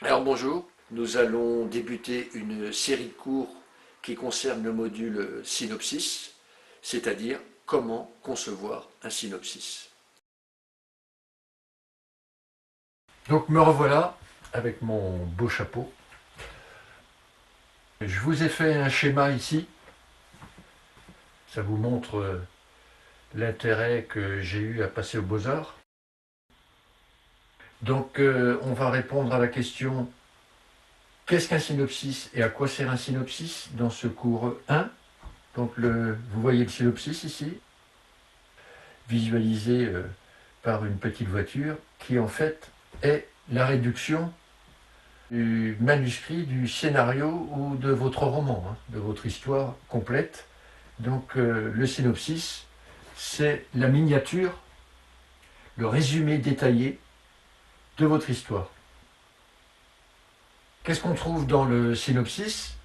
Alors bonjour, nous allons débuter une série de cours qui concerne le module synopsis, c'est-à-dire comment concevoir un synopsis. Donc me revoilà avec mon beau chapeau. Je vous ai fait un schéma ici. Ça vous montre l'intérêt que j'ai eu à passer aux Beaux-Arts. Donc on va répondre à la question qu'est-ce qu'un synopsis et à quoi sert un synopsis dans ce cours 1. Donc vous voyez le synopsis ici, visualisé par une petite voiture qui en fait est la réduction du manuscrit, du scénario ou de votre roman, de votre histoire complète. Donc le synopsis, c'est la miniature, le résumé détaillé de votre histoire. Qu'est-ce qu'on trouve dans le synopsis?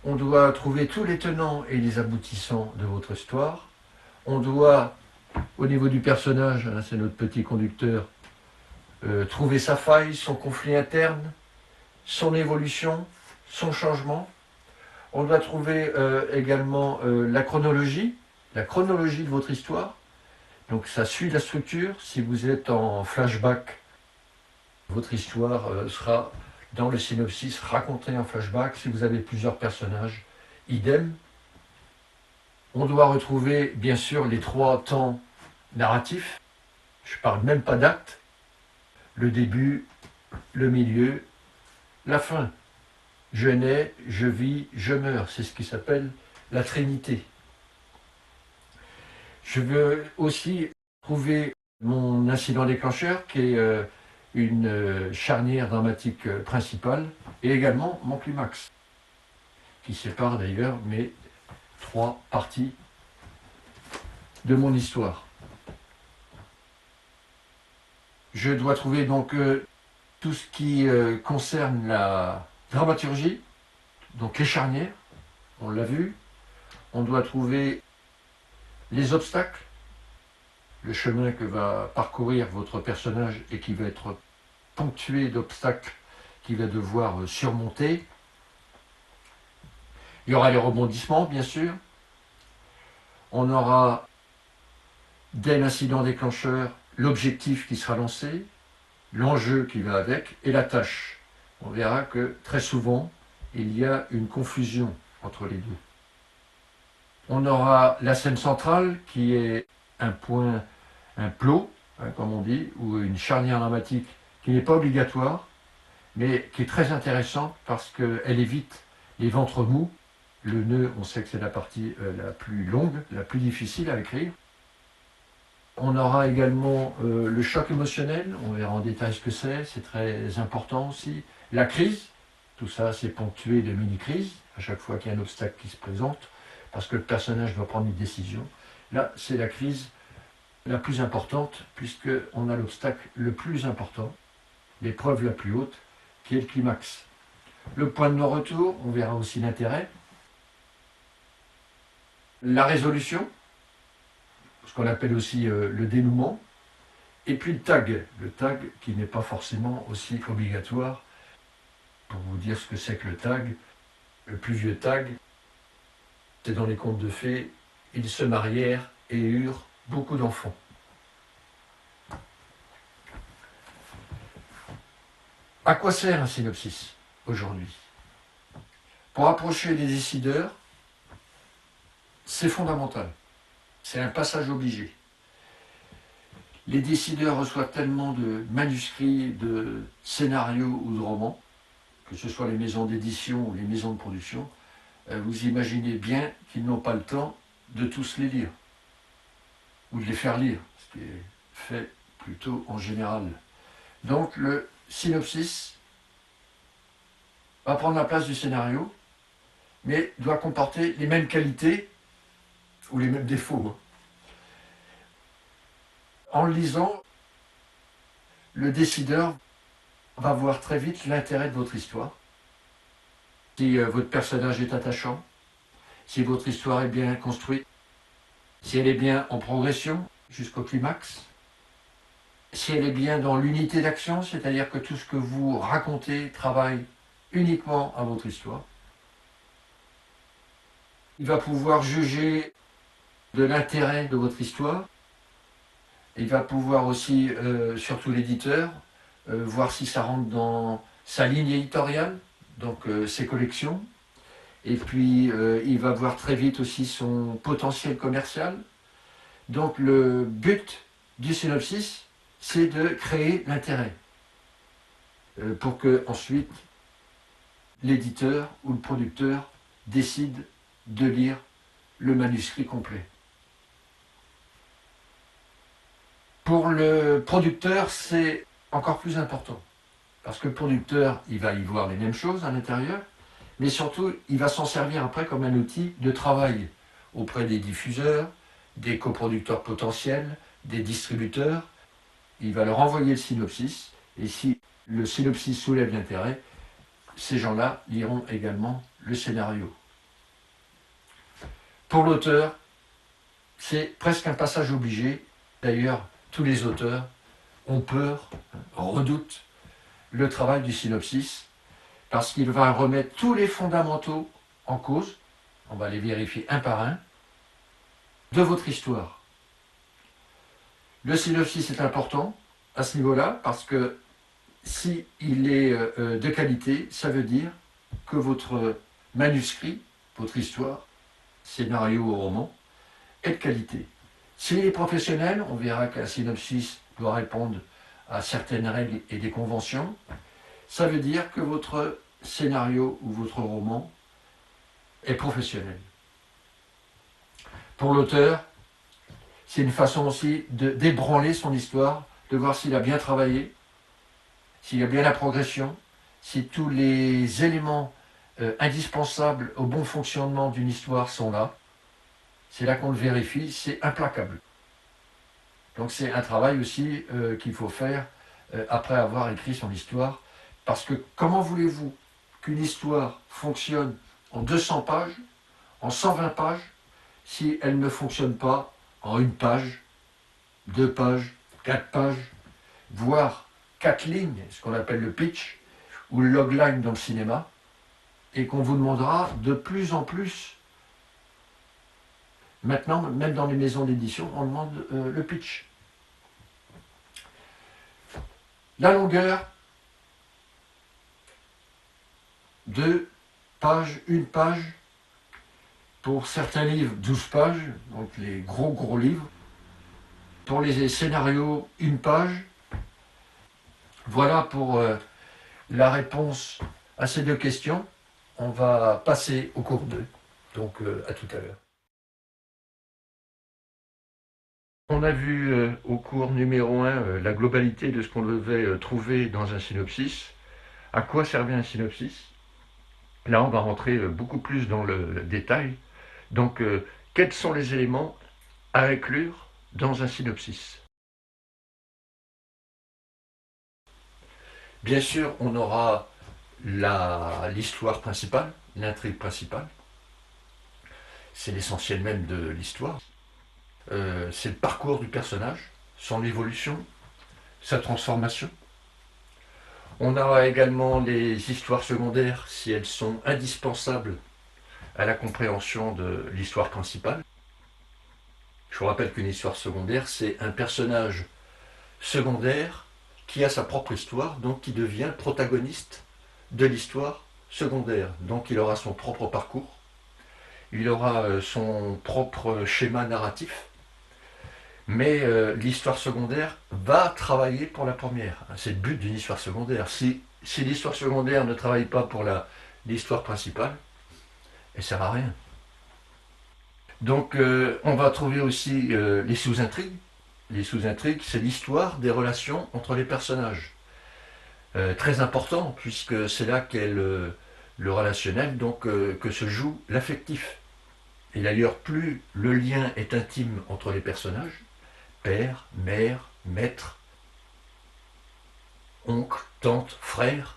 On doit trouver tous les tenants et les aboutissants de votre histoire. On doit, au niveau du personnage, c'est notre petit conducteur, trouver sa faille, son conflit interne, son évolution, son changement. On doit trouver également la chronologie de votre histoire. Donc ça suit la structure. Si vous êtes en flashback, votre histoire sera dans le synopsis racontée en flashback. Si vous avez plusieurs personnages, idem. On doit retrouver bien sûr les 3 temps narratifs. Je ne parle même pas d'acte. Le début, le milieu, la fin. Je nais, je vis, je meurs. C'est ce qui s'appelle la Trinité. Je veux aussi trouver mon incident déclencheur, qui est une charnière dramatique principale, et également mon climax, qui sépare d'ailleurs mes 3 parties de mon histoire. Je dois trouver donc tout ce qui concerne la dramaturgie, donc les charnières, on l'a vu. On doit trouver les obstacles, le chemin que va parcourir votre personnage et qui va être ponctué d'obstacles qu'il va devoir surmonter. Il y aura les rebondissements, bien sûr. On aura, dès l'incident déclencheur, l'objectif qui sera lancé, l'enjeu qui va avec et la tâche. On verra que très souvent, il y a une confusion entre les deux. On aura la scène centrale qui est un point, un plot, comme on dit, ou une charnière dramatique qui n'est pas obligatoire, mais qui est très intéressante parce qu'elle évite les ventres mous. Le nœud, on sait que c'est la partie la plus longue, la plus difficile à écrire. On aura également le choc émotionnel, on verra en détail ce que c'est très important aussi. La crise, tout ça c'est ponctué de mini-crises, à chaque fois qu'il y a un obstacle qui se présente, parce que le personnage doit prendre une décision. Là, c'est la crise la plus importante, puisqu'on a l'obstacle le plus important, l'épreuve la plus haute, qui est le climax. Le point de non-retour, on verra aussi l'intérêt. La résolution, ce qu'on appelle aussi le dénouement. Et puis le tag qui n'est pas forcément aussi obligatoire. Pour vous dire ce que c'est que le tag, le plus vieux tag, c'est dans les contes de fées, ils se marièrent et eurent beaucoup d'enfants. À quoi sert un synopsis aujourd'hui? Pour approcher les décideurs, c'est fondamental. C'est un passage obligé. Les décideurs reçoivent tellement de manuscrits, de scénarios ou de romans, que ce soit les maisons d'édition ou les maisons de production, vous imaginez bien qu'ils n'ont pas le temps de tous les lire, ou de les faire lire, ce qui est fait plutôt en général. Donc le synopsis va prendre la place du scénario, mais doit comporter les mêmes qualités ou les mêmes défauts. En le lisant, le décideur va voir très vite l'intérêt de votre histoire. Si votre personnage est attachant, si votre histoire est bien construite, si elle est bien en progression jusqu'au climax, si elle est bien dans l'unité d'action, c'est-à-dire que tout ce que vous racontez travaille uniquement à votre histoire. Il va pouvoir juger de l'intérêt de votre histoire. Il va pouvoir aussi, surtout l'éditeur, voir si ça rentre dans sa ligne éditoriale, donc ses collections. Et puis, il va voir très vite aussi son potentiel commercial. Donc, le but du synopsis, c'est de créer l'intérêt pour que ensuite l'éditeur ou le producteur décide de lire le manuscrit complet. Pour le producteur, c'est encore plus important. Parce que le producteur, il va y voir les mêmes choses à l'intérieur, mais surtout, il va s'en servir après comme un outil de travail auprès des diffuseurs, des coproducteurs potentiels, des distributeurs. Il va leur envoyer le synopsis, et si le synopsis soulève l'intérêt, ces gens-là liront également le scénario. Pour l'auteur, c'est presque un passage obligé. D'ailleurs, tous les auteurs ont peur, redoutent le travail du synopsis, parce qu'il va remettre tous les fondamentaux en cause, on va les vérifier un par un, de votre histoire. Le synopsis est important à ce niveau-là, parce que s'il est de qualité, ça veut dire que votre manuscrit, votre histoire, scénario ou roman, est de qualité. S'il est professionnel, on verra qu'un synopsis doit répondre à certaines règles et des conventions. Ça veut dire que votre scénario ou votre roman est professionnel. Pour l'auteur, c'est une façon aussi de d'ébranler son histoire, de voir s'il a bien travaillé, s'il y a bien la progression, si tous les éléments indispensables au bon fonctionnement d'une histoire sont là. C'est là qu'on le vérifie, c'est implacable. Donc c'est un travail aussi qu'il faut faire après avoir écrit son histoire. Parce que comment voulez-vous qu'une histoire fonctionne en 200 pages, en 120 pages, si elle ne fonctionne pas en une page, 2 pages, 4 pages, voire 4 lignes, ce qu'on appelle le pitch, ou le logline dans le cinéma, et qu'on vous demandera de plus en plus. Maintenant, même dans les maisons d'édition, on demande le pitch. La longueur, 2 pages, 1 page. Pour certains livres, 12 pages, donc les gros livres. Pour les scénarios, 1 page. Voilà pour la réponse à ces 2 questions. On va passer au cours 2. Donc à tout à l'heure. On a vu au cours numéro 1 la globalité de ce qu'on devait trouver dans un synopsis. À quoi servait un synopsis? Là, on va rentrer beaucoup plus dans le détail. Donc, quels sont les éléments à inclure dans un synopsis? Bien sûr, on aura l'histoire principale, l'intrigue principale. C'est l'essentiel même de l'histoire. C'est le parcours du personnage, son évolution, sa transformation. On aura également les histoires secondaires, si elles sont indispensables à la compréhension de l'histoire principale. Je vous rappelle qu'une histoire secondaire, c'est un personnage secondaire qui a sa propre histoire, donc qui devient protagoniste de l'histoire secondaire. Donc il aura son propre parcours, il aura son propre schéma narratif, mais l'histoire secondaire va travailler pour la première. C'est le but d'une histoire secondaire. Si l'histoire secondaire ne travaille pas pour l'histoire principale, elle ne sert à rien. Donc on va trouver aussi les sous-intrigues. Les sous-intrigues, c'est l'histoire des relations entre les personnages. Très important, puisque c'est là qu'est le relationnel, donc que se joue l'affectif. Et d'ailleurs, plus le lien est intime entre les personnages, père, mère, maître, oncle, tante, frère,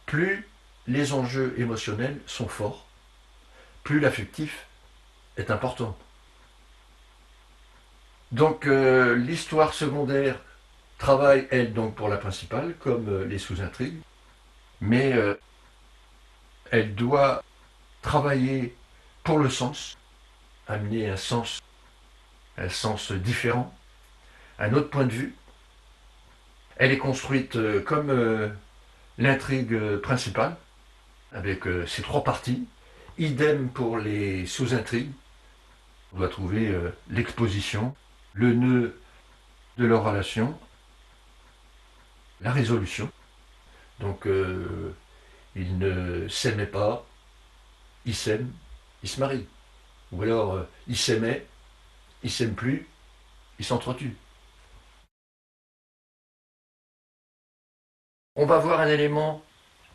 plus les enjeux émotionnels sont forts, plus l'affectif est important. Donc l'histoire secondaire travaille, elle, donc pour la principale, comme les sous-intrigues, mais elle doit travailler pour le sens, amener un sens différent, un autre point de vue. Elle est construite comme l'intrigue principale, avec ses trois parties. Idem pour les sous-intrigues. On doit trouver l'exposition, le nœud de leur relation, la résolution. Donc, ils ne s'aimaient pas, ils s'aiment, ils se marient. Ou alors, ils s'aimaient, ils s'aiment plus, ils s'entretuent. On va voir un élément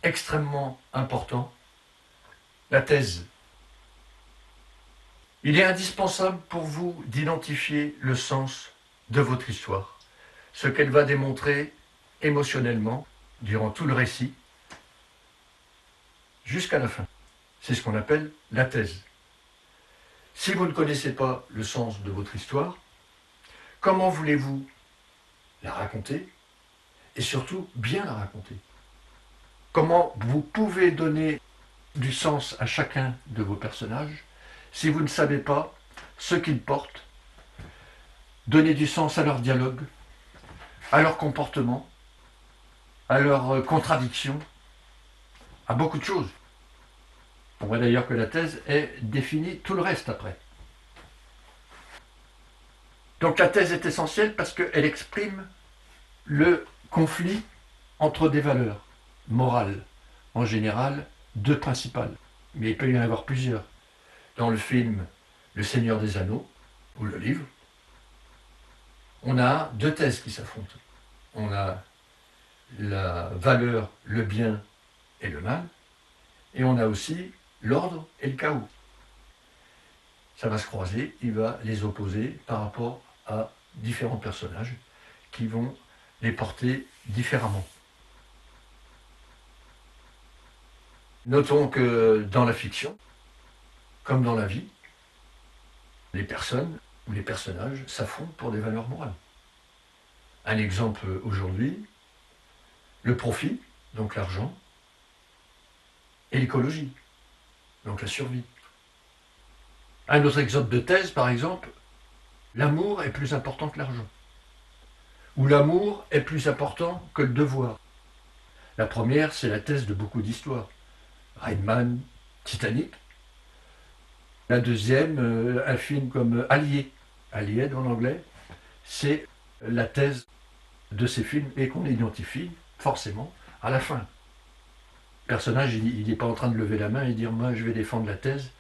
extrêmement important, la thèse. Il est indispensable pour vous d'identifier le sens de votre histoire, ce qu'elle va démontrer émotionnellement durant tout le récit, jusqu'à la fin. C'est ce qu'on appelle la thèse. Si vous ne connaissez pas le sens de votre histoire, comment voulez-vous la raconter et surtout bien la raconter? Comment vous pouvez donner du sens à chacun de vos personnages si vous ne savez pas ce qu'ils portent, donner du sens à leur dialogue, à leur comportement, à leurs contradictions, à beaucoup de choses. On voit d'ailleurs que la thèse est définie tout le reste après. Donc la thèse est essentielle parce qu'elle exprime le conflit entre des valeurs morales, en général deux principales, mais il peut y en avoir plusieurs. Dans le film Le Seigneur des Anneaux, ou le livre, on a deux thèses qui s'affrontent. On a la valeur, le bien et le mal, et on a aussi l'ordre et le chaos. Ça va se croiser, il va les opposer par rapport à différents personnages qui vont les porter différemment. Notons que dans la fiction, comme dans la vie, les personnes ou les personnages s'affrontent pour des valeurs morales. Un exemple aujourd'hui, le profit, donc l'argent, et l'écologie, donc la survie. Un autre exemple de thèse, par exemple, l'amour est plus important que l'argent. Ou l'amour est plus important que le devoir. La première, c'est la thèse de beaucoup d'histoires. Rain Man, Titanic. La deuxième, un film comme Allied, Allied en anglais, c'est la thèse de ces films et qu'on identifie forcément à la fin. Le personnage, il n'est pas en train de lever la main et dire moi je vais défendre la thèse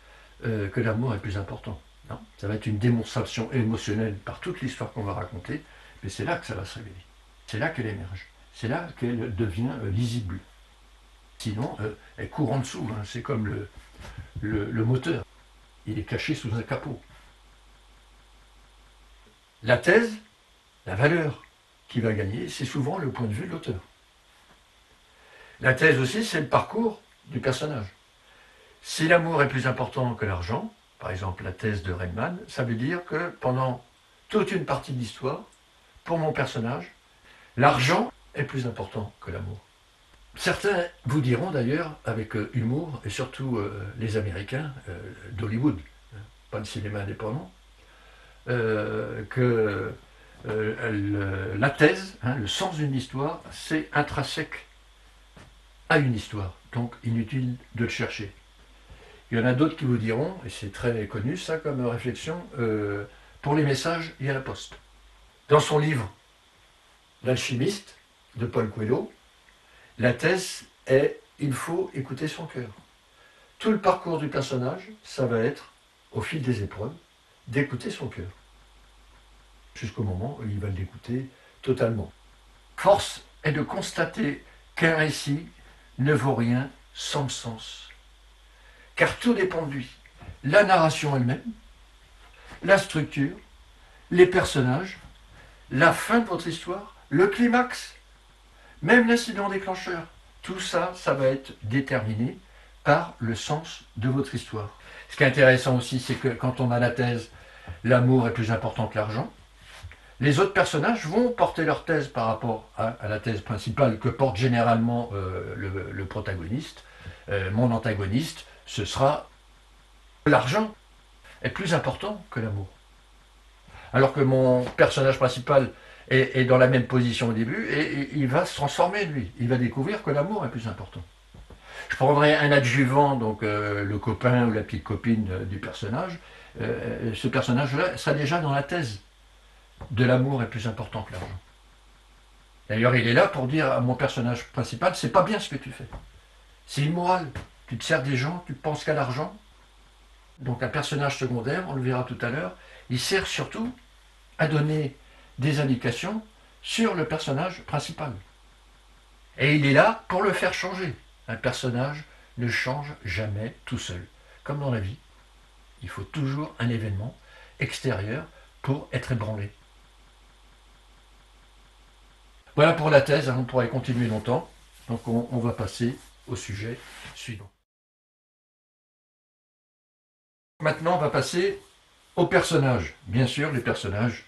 que l'amour est plus important. Non, ça va être une démonstration émotionnelle par toute l'histoire qu'on va raconter, mais c'est là que ça va se révéler. C'est là qu'elle émerge. C'est là qu'elle devient lisible. Sinon, elle court en dessous. Hein. C'est comme le moteur. Il est caché sous un capot. La thèse, la valeur qui va gagner, c'est souvent le point de vue de l'auteur. La thèse aussi, c'est le parcours du personnage. Si l'amour est plus important que l'argent, par exemple la thèse de Rainman, ça veut dire que pendant toute une partie de l'histoire, pour mon personnage, l'argent est plus important que l'amour. Certains vous diront d'ailleurs, avec humour, et surtout les Américains d'Hollywood, pas le cinéma indépendant, que la thèse, le sens d'une histoire, c'est intrinsèque à une histoire, donc inutile de le chercher. Il y en a d'autres qui vous diront, et c'est très connu ça comme réflexion, pour les messages, il y a la poste. Dans son livre L'alchimiste de Paul Coelho, la thèse est il faut écouter son cœur. Tout le parcours du personnage, ça va être, au fil des épreuves, d'écouter son cœur. Jusqu'au moment où il va l'écouter totalement. Force est de constater qu'un récit ne vaut rien sans le sens. Car tout dépend de lui. La narration elle-même, la structure, les personnages, la fin de votre histoire, le climax, même l'incident déclencheur. Tout ça, ça va être déterminé par le sens de votre histoire. Ce qui est intéressant aussi, c'est que quand on a la thèse, l'amour est plus important que l'argent. Les autres personnages vont porter leur thèse par rapport à la thèse principale que porte généralement le protagoniste. Mon antagoniste, ce sera l'argent est plus important que l'amour. Alors que mon personnage principal est dans la même position au début et il va se transformer lui. Il va découvrir que l'amour est plus important. Je prendrai un adjuvant, donc le copain ou la petite copine du personnage. Ce personnage-là sera déjà dans la thèse de l'amour est plus important que l'argent. D'ailleurs, il est là pour dire à mon personnage principal, c'est pas bien ce que tu fais. C'est immoral. Tu te sers des gens, tu penses qu'à l'argent. Donc un personnage secondaire, on le verra tout à l'heure, il sert surtout à donner des indications sur le personnage principal. Et il est là pour le faire changer. Un personnage ne change jamais tout seul. Comme dans la vie, il faut toujours un événement extérieur pour être ébranlé. Voilà pour la thèse, on pourrait continuer longtemps. Donc on va passer au sujet suivant. Maintenant, on va passer aux personnages. Bien sûr, les personnages,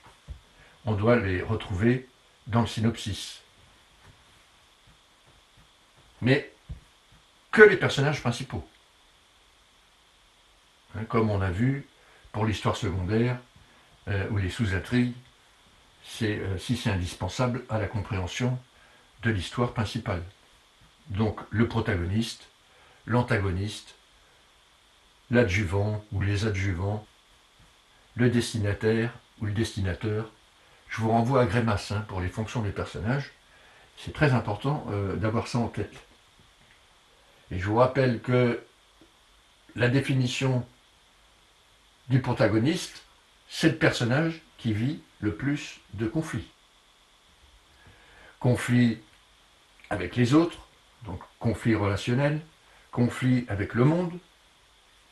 on doit les retrouver dans le synopsis. Mais que les personnages principaux. Comme on a vu pour l'histoire secondaire ou les sous-intrigues, si c'est indispensable à la compréhension de l'histoire principale. Donc le protagoniste, l'antagoniste, l'adjuvant ou les adjuvants, le destinataire ou le destinateur. Je vous renvoie à Grémas pour les fonctions des personnages. C'est très important d'avoir ça en tête. Et je vous rappelle que la définition du protagoniste, c'est le personnage qui vit le plus de conflits. Conflits avec les autres, donc conflits relationnels, conflits avec le monde,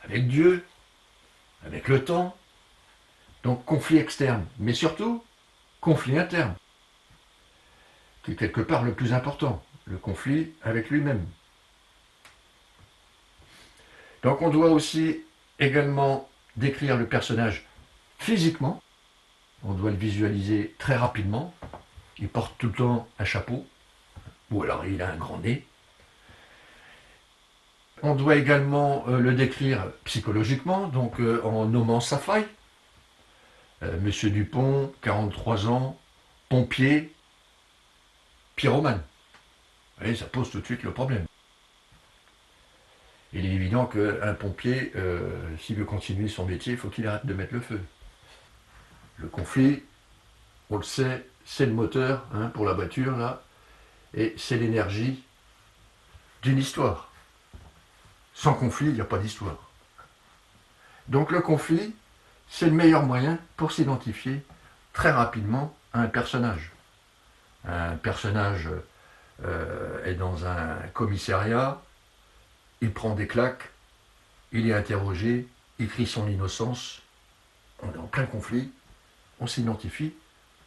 avec Dieu, avec le temps, donc conflit externe, mais surtout conflit interne, qui est quelque part le plus important, le conflit avec lui-même. Donc on doit aussi également décrire le personnage physiquement, on doit le visualiser très rapidement, il porte tout le temps un chapeau, ou alors il a un grand nez. On doit également le décrire psychologiquement, donc en nommant sa faille. Monsieur Dupont, 43 ans, pompier, pyromane. Vous voyez, ça pose tout de suite le problème. Il est évident qu'un pompier, s'il veut continuer son métier, il faut qu'il arrête de mettre le feu. Le conflit, on le sait, c'est le moteur pour la voiture, là, et c'est l'énergie d'une histoire. Sans conflit, il n'y a pas d'histoire. Donc le conflit, c'est le meilleur moyen pour s'identifier très rapidement à un personnage. Un personnage est dans un commissariat, il prend des claques, il est interrogé, il crie son innocence, on est en plein conflit, on s'identifie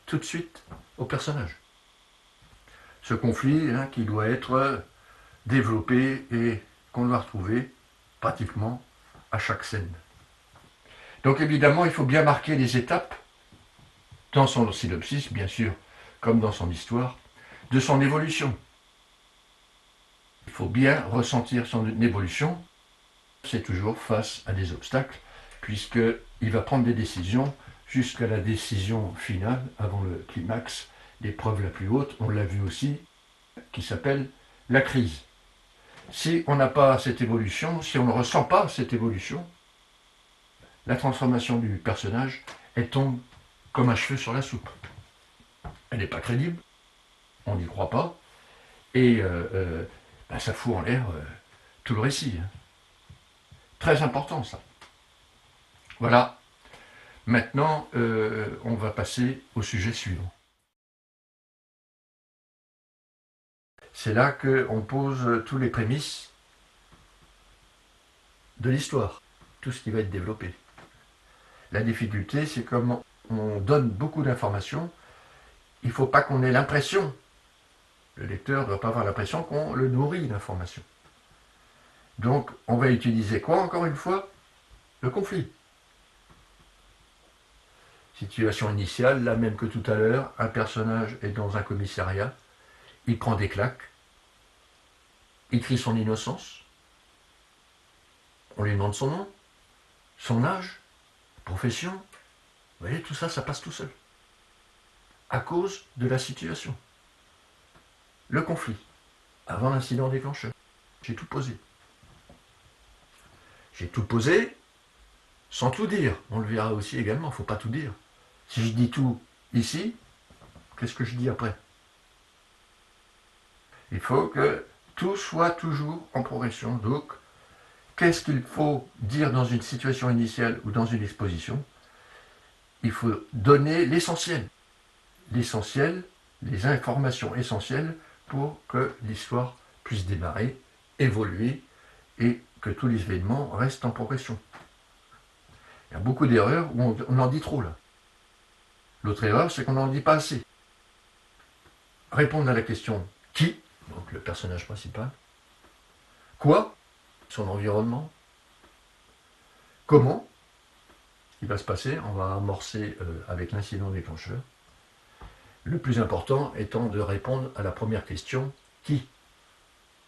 tout de suite au personnage. Ce conflit qui doit être développé et qu'on doit retrouver pratiquement à chaque scène. Donc évidemment, il faut bien marquer les étapes dans son synopsis, bien sûr, comme dans son histoire, de son évolution. Il faut bien ressentir son évolution, c'est toujours face à des obstacles, puisqu'il va prendre des décisions jusqu'à la décision finale, avant le climax, l'épreuve la plus haute, on l'a vu aussi, qui s'appelle la crise. Si on n'a pas cette évolution, si on ne ressent pas cette évolution, la transformation du personnage, elle tombe comme un cheveu sur la soupe. Elle n'est pas crédible, on n'y croit pas, et ça fout en l'air tout le récit. Très important ça. Voilà. Maintenant, on va passer au sujet suivant. C'est là qu'on pose tous les prémices de l'histoire, tout ce qui va être développé. La difficulté, c'est comme on donne beaucoup d'informations, il ne faut pas qu'on ait l'impression, le lecteur ne doit pas avoir l'impression qu'on le nourrit d'informations. Donc, on va utiliser quoi, encore une fois? Le conflit. Situation initiale, la même que tout à l'heure, un personnage est dans un commissariat, il prend des claques, il crie son innocence, on lui demande son nom, son âge, profession, vous voyez, tout ça, ça passe tout seul. À cause de la situation. Le conflit, avant l'incident déclencheur. J'ai tout posé. J'ai tout posé sans tout dire. On le verra aussi également, il ne faut pas tout dire. Si je dis tout ici, qu'est-ce que je dis après? Il faut que tout soit toujours en progression. Donc, qu'est-ce qu'il faut dire dans une situation initiale ou dans une exposition? Il faut donner l'essentiel. L'essentiel, les informations essentielles pour que l'histoire puisse démarrer, évoluer et que tous les événements restent en progression. Il y a beaucoup d'erreurs où on en dit trop là. L'autre erreur, c'est qu'on n'en dit pas assez. Répondre à la question qui, donc le personnage principal, quoi, son environnement, comment, ce qui va se passer, on va amorcer avec l'incident déclencheur. Le plus important étant de répondre à la première question, qui?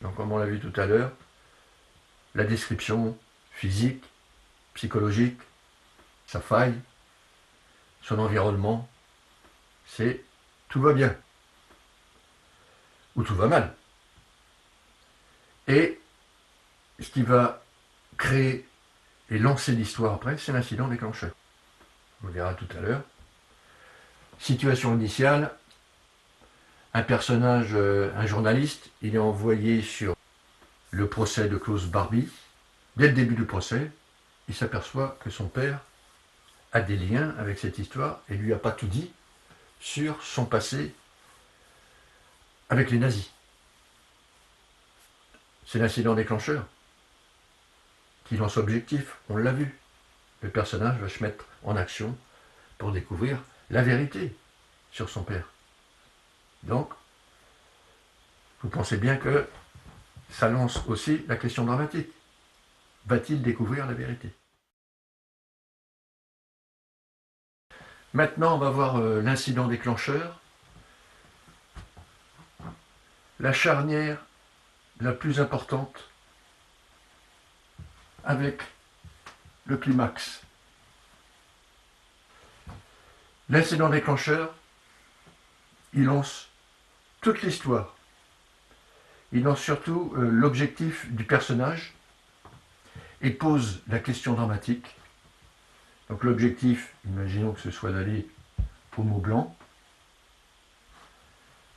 Donc comme on l'a vu tout à l'heure, la description physique, psychologique, sa faille, son environnement, c'est tout va bien ou tout va mal. Et ce qui va créer et lancer l'histoire après, c'est l'incident déclencheur. On le verra tout à l'heure. Situation initiale, un personnage, un journaliste, il est envoyé sur le procès de Klaus Barbie. Dès le début du procès, il s'aperçoit que son père a des liens avec cette histoire et lui a pas tout dit sur son passé avec les nazis. C'est l'incident déclencheur qui lance objectif, on l'a vu. Le personnage va se mettre en action pour découvrir la vérité sur son père. Donc, vous pensez bien que ça lance aussi la question dramatique. Va-t-il découvrir la vérité? Maintenant, on va voir l'incident déclencheur. La charnière la plus importante avec le climax. L'incident déclencheur, il lance toute l'histoire. Il lance surtout l'objectif du personnage et pose la question dramatique. Donc l'objectif, imaginons que ce soit d'aller au Mont Blanc.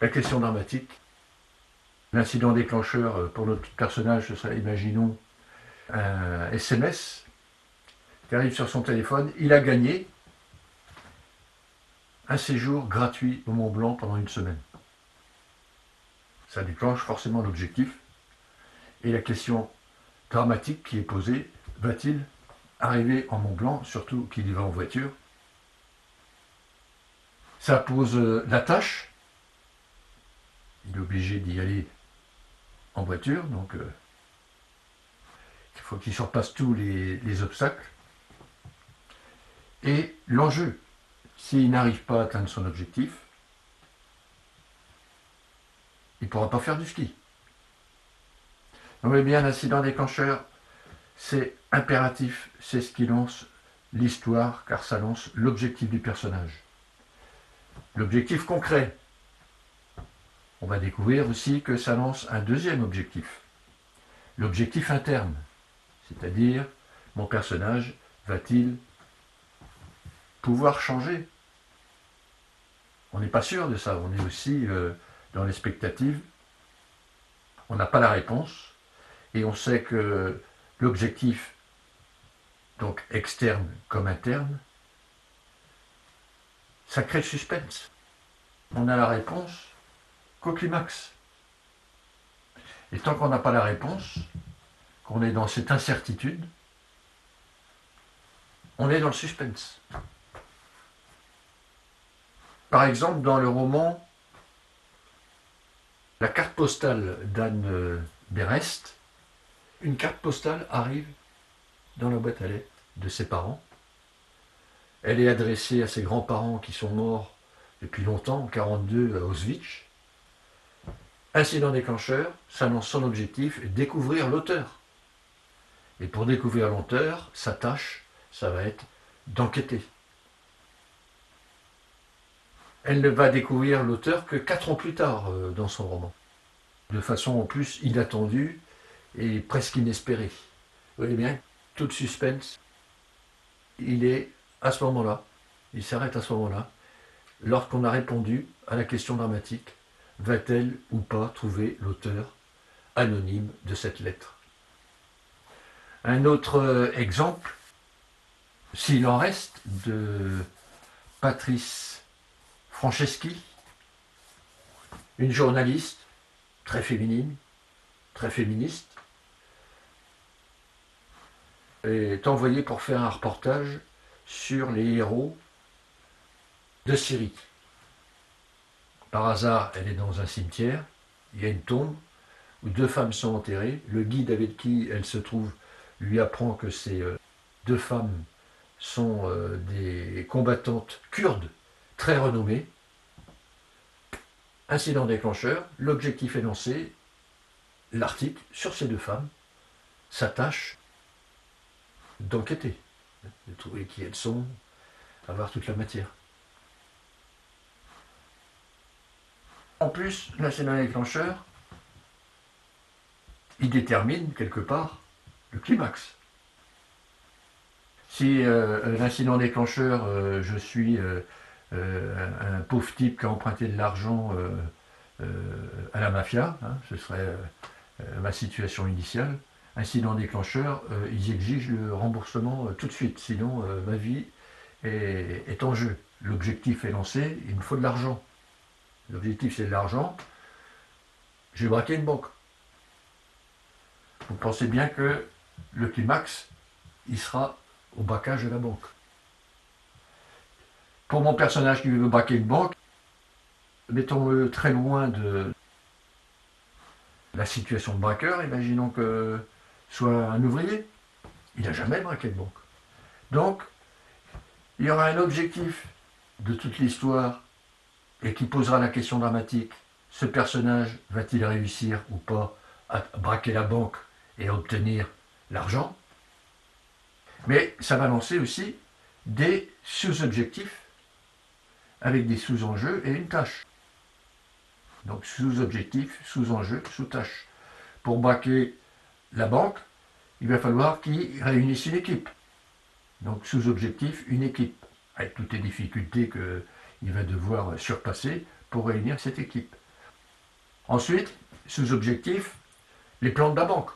La question dramatique. L'incident déclencheur pour notre personnage, ce serait, imaginons, un SMS qui arrive sur son téléphone. Il a gagné un séjour gratuit au Mont Blanc pendant une semaine. Ça déclenche forcément l'objectif. Et la question dramatique qui est posée, va-t-il arriver en Mont Blanc, surtout qu'il y va en voiture? Ça pose la tâche. Il est obligé d'y aller en voiture, donc il faut qu'il surpasse tous les obstacles. Et l'enjeu, s'il n'arrive pas à atteindre son objectif, il ne pourra pas faire du ski. Vous voyez bien, l'incident déclencheur, c'est impératif, c'est ce qui lance l'histoire, car ça lance l'objectif du personnage. L'objectif concret. On va découvrir aussi que ça lance un deuxième objectif. L'objectif interne. C'est-à-dire, mon personnage va-t-il pouvoir changer? On n'est pas sûr de ça, on est aussi dans l'expectative. On n'a pas la réponse et on sait que l'objectif, donc externe comme interne, ça crée le suspense. On a la réponse qu'au climax. Et tant qu'on n'a pas la réponse, qu'on est dans cette incertitude, on est dans le suspense. Par exemple, dans le roman La carte postale d'Anne Berest, une carte postale arrive dans la boîte à lettres de ses parents Elle est adressée à ses grands-parents qui sont morts depuis longtemps, en 1942 à Auschwitz. Incident déclencheur, son objectif est découvrir l'auteur. Et pour découvrir l'auteur, sa tâche, ça va être d'enquêter. Elle ne va découvrir l'auteur que 4 ans plus tard dans son roman, de façon en plus inattendue et presque inespérée. Vous voyez bien, tout le suspense, il est à ce moment-là, il s'arrête à ce moment-là, lorsqu'on a répondu à la question dramatique, va-t-elle ou pas trouver l'auteur anonyme de cette lettre? Un autre exemple, s'il en reste, de Patrice Franceschi, une journaliste très féminine, très féministe, est envoyée pour faire un reportage sur les héros de Syrie. Par hasard, elle est dans un cimetière, il y a une tombe où 2 femmes sont enterrées. Le guide avec qui elle se trouve lui apprend que ces 2 femmes sont des combattantes kurdes très renommées. Incident déclencheur, l'objectif est lancé, l'article sur ces 2 femmes s'attache d'enquêter, de trouver qui elles sont, avoir toute la matière. En plus, l'incident déclencheur, il détermine quelque part le climax. Si l'incident déclencheur, je suis un pauvre type qui a emprunté de l'argent à la mafia, hein, ce serait ma situation initiale, incident déclencheur, ils exigent le remboursement tout de suite, sinon ma vie est en jeu. L'objectif est lancé, il me faut de l'argent. L'objectif c'est de l'argent, j'ai braqué une banque. Vous pensez bien que le climax, il sera au braquage de la banque. Pour mon personnage qui veut braquer une banque, mettons-le très loin de la situation de braqueur, imaginons que soit un ouvrier, il n'a jamais braqué de banque. Donc, il y aura un objectif de toute l'histoire et qui posera la question dramatique, ce personnage va-t-il réussir ou pas à braquer la banque et à obtenir l'argent? Mais ça va lancer aussi des sous-objectifs avec des sous-enjeux et une tâche. Donc sous-objectif, sous-enjeu, sous-tâche. Pour braquer la banque, il va falloir qu'ils réunissent une équipe. Donc sous-objectif, une équipe, avec toutes les difficultés qu'il va devoir surpasser pour réunir cette équipe. Ensuite, sous-objectif, les plans de la banque.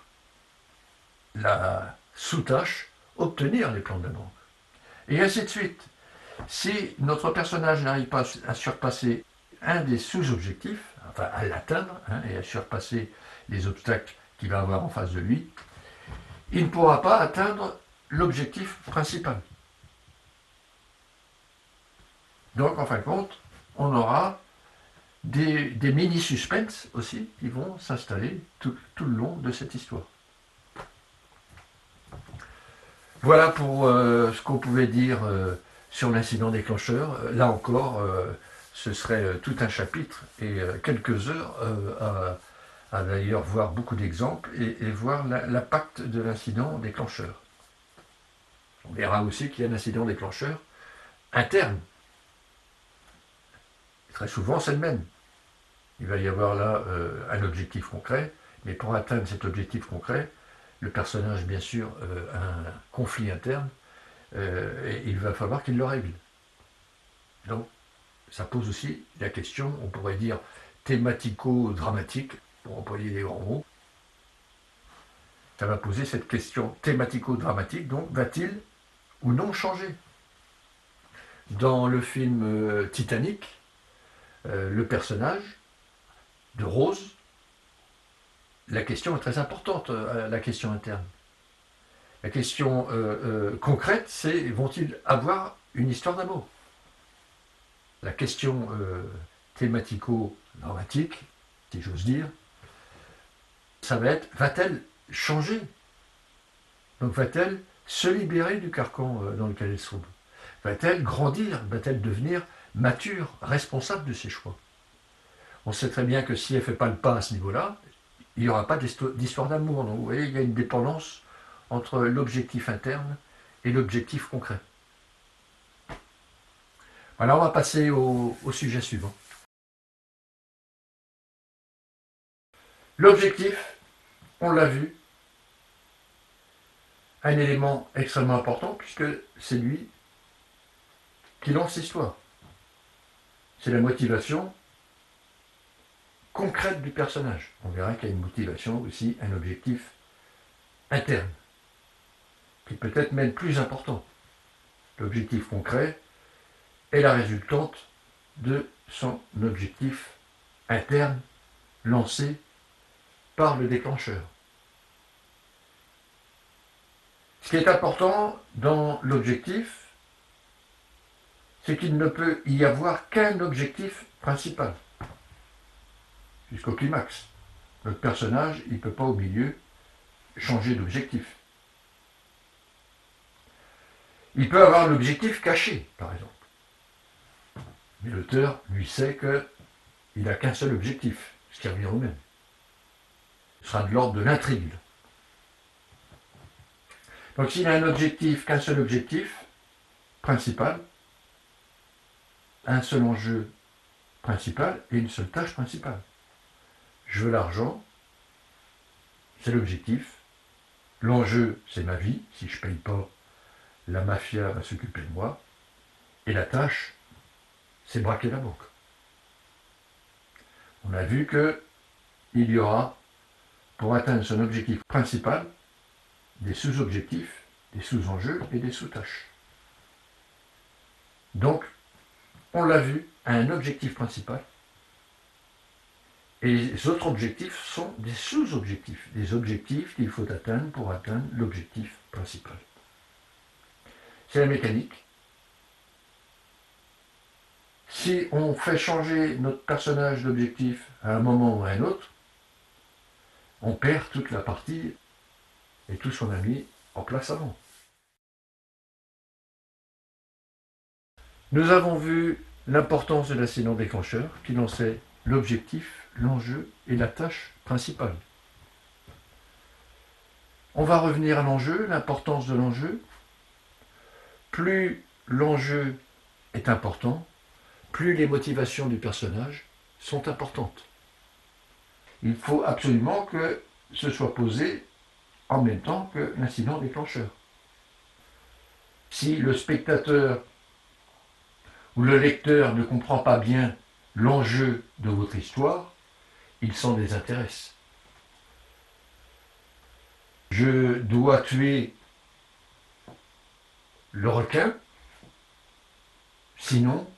La sous-tâche, obtenir les plans de la banque. Et ainsi de suite. Si notre personnage n'arrive pas à surpasser un des sous-objectifs, enfin à l'atteindre, hein, et à surpasser les obstacles qu'il va avoir en face de lui, il ne pourra pas atteindre l'objectif principal. Donc en fin de compte, on aura des mini-suspens aussi qui vont s'installer tout le long de cette histoire. Voilà pour ce qu'on pouvait dire sur l'incident déclencheur. Là encore, ce serait tout un chapitre et quelques heures à d'ailleurs voir beaucoup d'exemples et voir l'impact de l'incident déclencheur. On verra aussi qu'il y a un incident déclencheur interne. Très souvent, c'est le même. Il va y avoir là un objectif concret, mais pour atteindre cet objectif concret, le personnage, bien sûr, a un conflit interne, et il va falloir qu'il le règle. Donc, ça pose aussi la question, on pourrait dire, thématico-dramatique, pour employer les grands mots. Ça va poser cette question thématico-dramatique, donc, va-t-il ou non changer? Dans le film Titanic, le personnage de Rose, la question est très importante, la question interne. La question concrète, c'est vont-ils avoir une histoire d'amour? La question thématico-dramatique, si j'ose dire, ça va être, va-t-elle changer? Donc va-t-elle se libérer du carcan dans lequel elle se trouve? Va-t-elle grandir? Va-t-elle devenir mature, responsable de ses choix? On sait très bien que si elle ne fait pas le pas à ce niveau-là, il n'y aura pas d'histoire d'amour. Donc vous voyez, il y a une dépendance entre l'objectif interne et l'objectif concret. Voilà, on va passer au sujet suivant. L'objectif, on l'a vu, un élément extrêmement important puisque c'est lui qui lance l'histoire. C'est la motivation concrète du personnage. On verra qu'il y a une motivation aussi, un objectif interne, qui peut être même plus important. L'objectif concret est la résultante de son objectif interne lancé par le déclencheur. Ce qui est important dans l'objectif, c'est qu'il ne peut y avoir qu'un objectif principal, jusqu'au climax. Notre personnage, il ne peut pas au milieu changer d'objectif. Il peut avoir l'objectif caché, par exemple. Mais l'auteur, lui, sait qu'il n'a qu'un seul objectif, ce qui revient au même. Ce sera de l'ordre de l'intrigue. Donc s'il a un objectif, qu'un seul objectif principal, un seul enjeu principal et une seule tâche principale. Je veux l'argent, c'est l'objectif. L'enjeu, c'est ma vie. Si je ne paye pas, la mafia va s'occuper de moi. Et la tâche, c'est braquer la banque. On a vu qu'il y aura, pour atteindre son objectif principal, des sous-objectifs, des sous-enjeux et des sous-tâches. Donc, on l'a vu, un objectif principal. Et les autres objectifs sont des sous-objectifs, des objectifs qu'il faut atteindre pour atteindre l'objectif principal. C'est la mécanique. Si on fait changer notre personnage d'objectif à un moment ou à un autre, on perd toute la partie et tout ce qu'on a mis en place avant. Nous avons vu l'importance de l'incident déclencheur qui lançait l'objectif, l'enjeu et la tâche principale. On va revenir à l'enjeu, l'importance de l'enjeu. Plus l'enjeu est important, plus les motivations du personnage sont importantes. Il faut absolument que ce soit posé en même temps que l'incident déclencheur. Si le spectateur ou le lecteur ne comprend pas bien l'enjeu de votre histoire, il s'en désintéresse. Je dois tuer le requin, sinon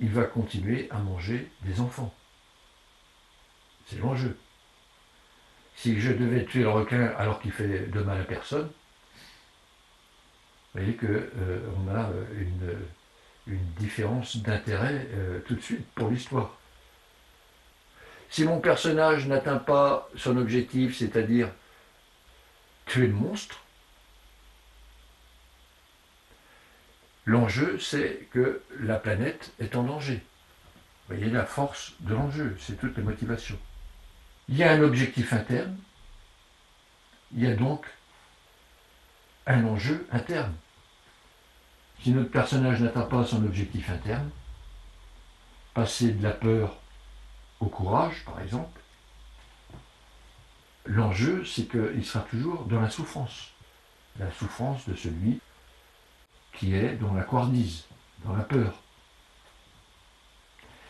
il va continuer à manger des enfants. C'est l'enjeu. Si je devais tuer le requin alors qu'il fait de mal à personne, vous voyez qu'on a une différence d'intérêt tout de suite pour l'histoire. Si mon personnage n'atteint pas son objectif, c'est-à-dire tuer le monstre, l'enjeu, c'est que la planète est en danger. Vous voyez la force de l'enjeu, c'est toutes les motivations. Il y a un objectif interne, il y a donc un enjeu interne. Si notre personnage n'atteint pas son objectif interne, passer de la peur au courage, par exemple, l'enjeu, c'est qu'il sera toujours dans la souffrance de celui qui est dans la couardise, dans la peur.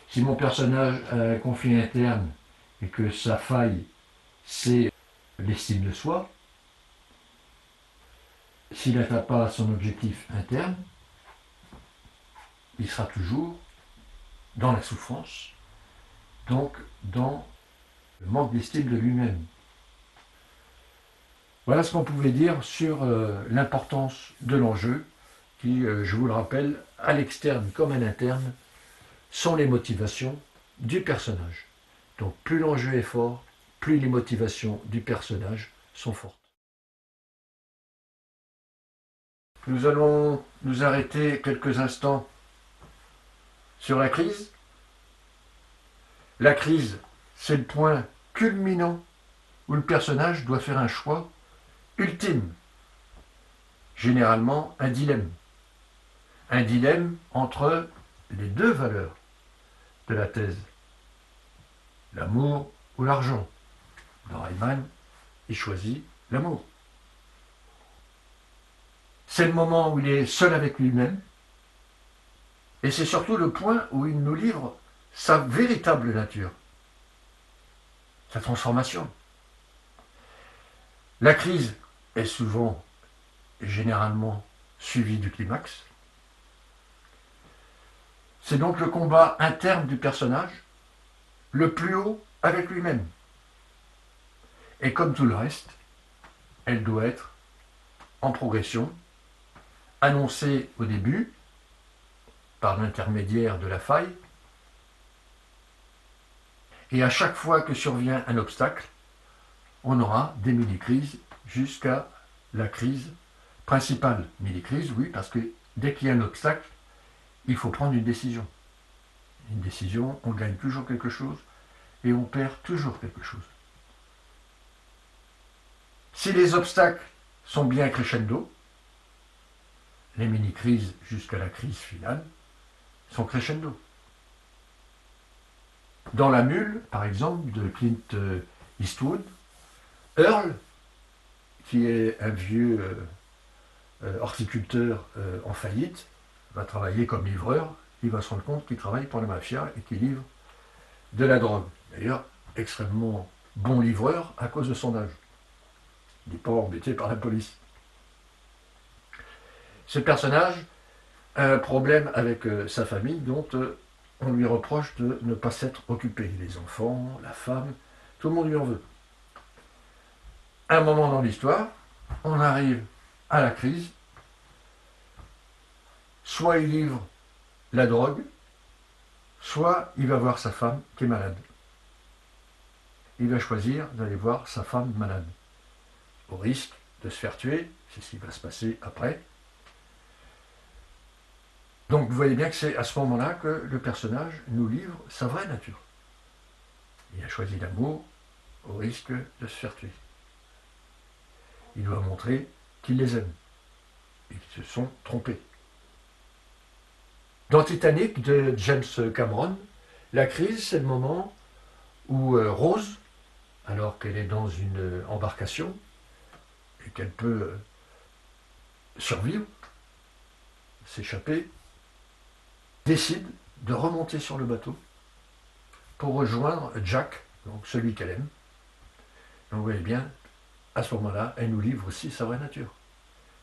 Si mon personnage a un conflit interne et que sa faille, c'est l'estime de soi, s'il n'atteint pas son objectif interne, il sera toujours dans la souffrance, donc dans le manque d'estime de lui-même. Voilà ce qu'on pouvait dire sur l'importance de l'enjeu, qui, je vous le rappelle, à l'externe comme à l'interne, sont les motivations du personnage. Donc plus l'enjeu est fort, plus les motivations du personnage sont fortes. Nous allons nous arrêter quelques instants sur la crise. La crise, c'est le point culminant où le personnage doit faire un choix ultime, généralement un dilemme. Un dilemme entre les deux valeurs de la thèse, l'amour ou l'argent. Dans Rayman, il choisit l'amour. C'est le moment où il est seul avec lui-même, et c'est surtout le point où il nous livre sa véritable nature, sa transformation. La crise est souvent et généralement suivie du climax. C'est donc le combat interne du personnage, le plus haut avec lui-même. Et comme tout le reste, elle doit être en progression, annoncée au début par l'intermédiaire de la faille, et à chaque fois que survient un obstacle, on aura des mini-crises jusqu'à la crise principale. Mini-crise, oui, parce que dès qu'il y a un obstacle, il faut prendre une décision. Une décision, on gagne toujours quelque chose et on perd toujours quelque chose. Si les obstacles sont bien crescendo, les mini-crises jusqu'à la crise finale sont crescendo. Dans La Mule, par exemple, de Clint Eastwood, Earl, qui est un vieux horticulteur en faillite, va travailler comme livreur. Il va se rendre compte qu'il travaille pour la mafia et qu'il livre de la drogue. D'ailleurs, extrêmement bon livreur à cause de son âge. Il n'est pas embêté par la police. Ce personnage a un problème avec sa famille dont on lui reproche de ne pas s'être occupé. Les enfants, la femme, tout le monde lui en veut. À un moment dans l'histoire, on arrive à la crise. Soit il livre la drogue, soit il va voir sa femme qui est malade. Il va choisir d'aller voir sa femme malade, au risque de se faire tuer, c'est ce qui va se passer après. Donc vous voyez bien que c'est à ce moment-là que le personnage nous livre sa vraie nature. Il a choisi l'amour au risque de se faire tuer. Il doit montrer qu'il les aime et qu'ils se sont trompés. Dans Titanic de James Cameron, la crise, c'est le moment où Rose, alors qu'elle est dans une embarcation et qu'elle peut survivre, s'échapper, décide de remonter sur le bateau pour rejoindre Jack, donc celui qu'elle aime. Donc vous voyez bien, à ce moment-là, elle nous livre aussi sa vraie nature.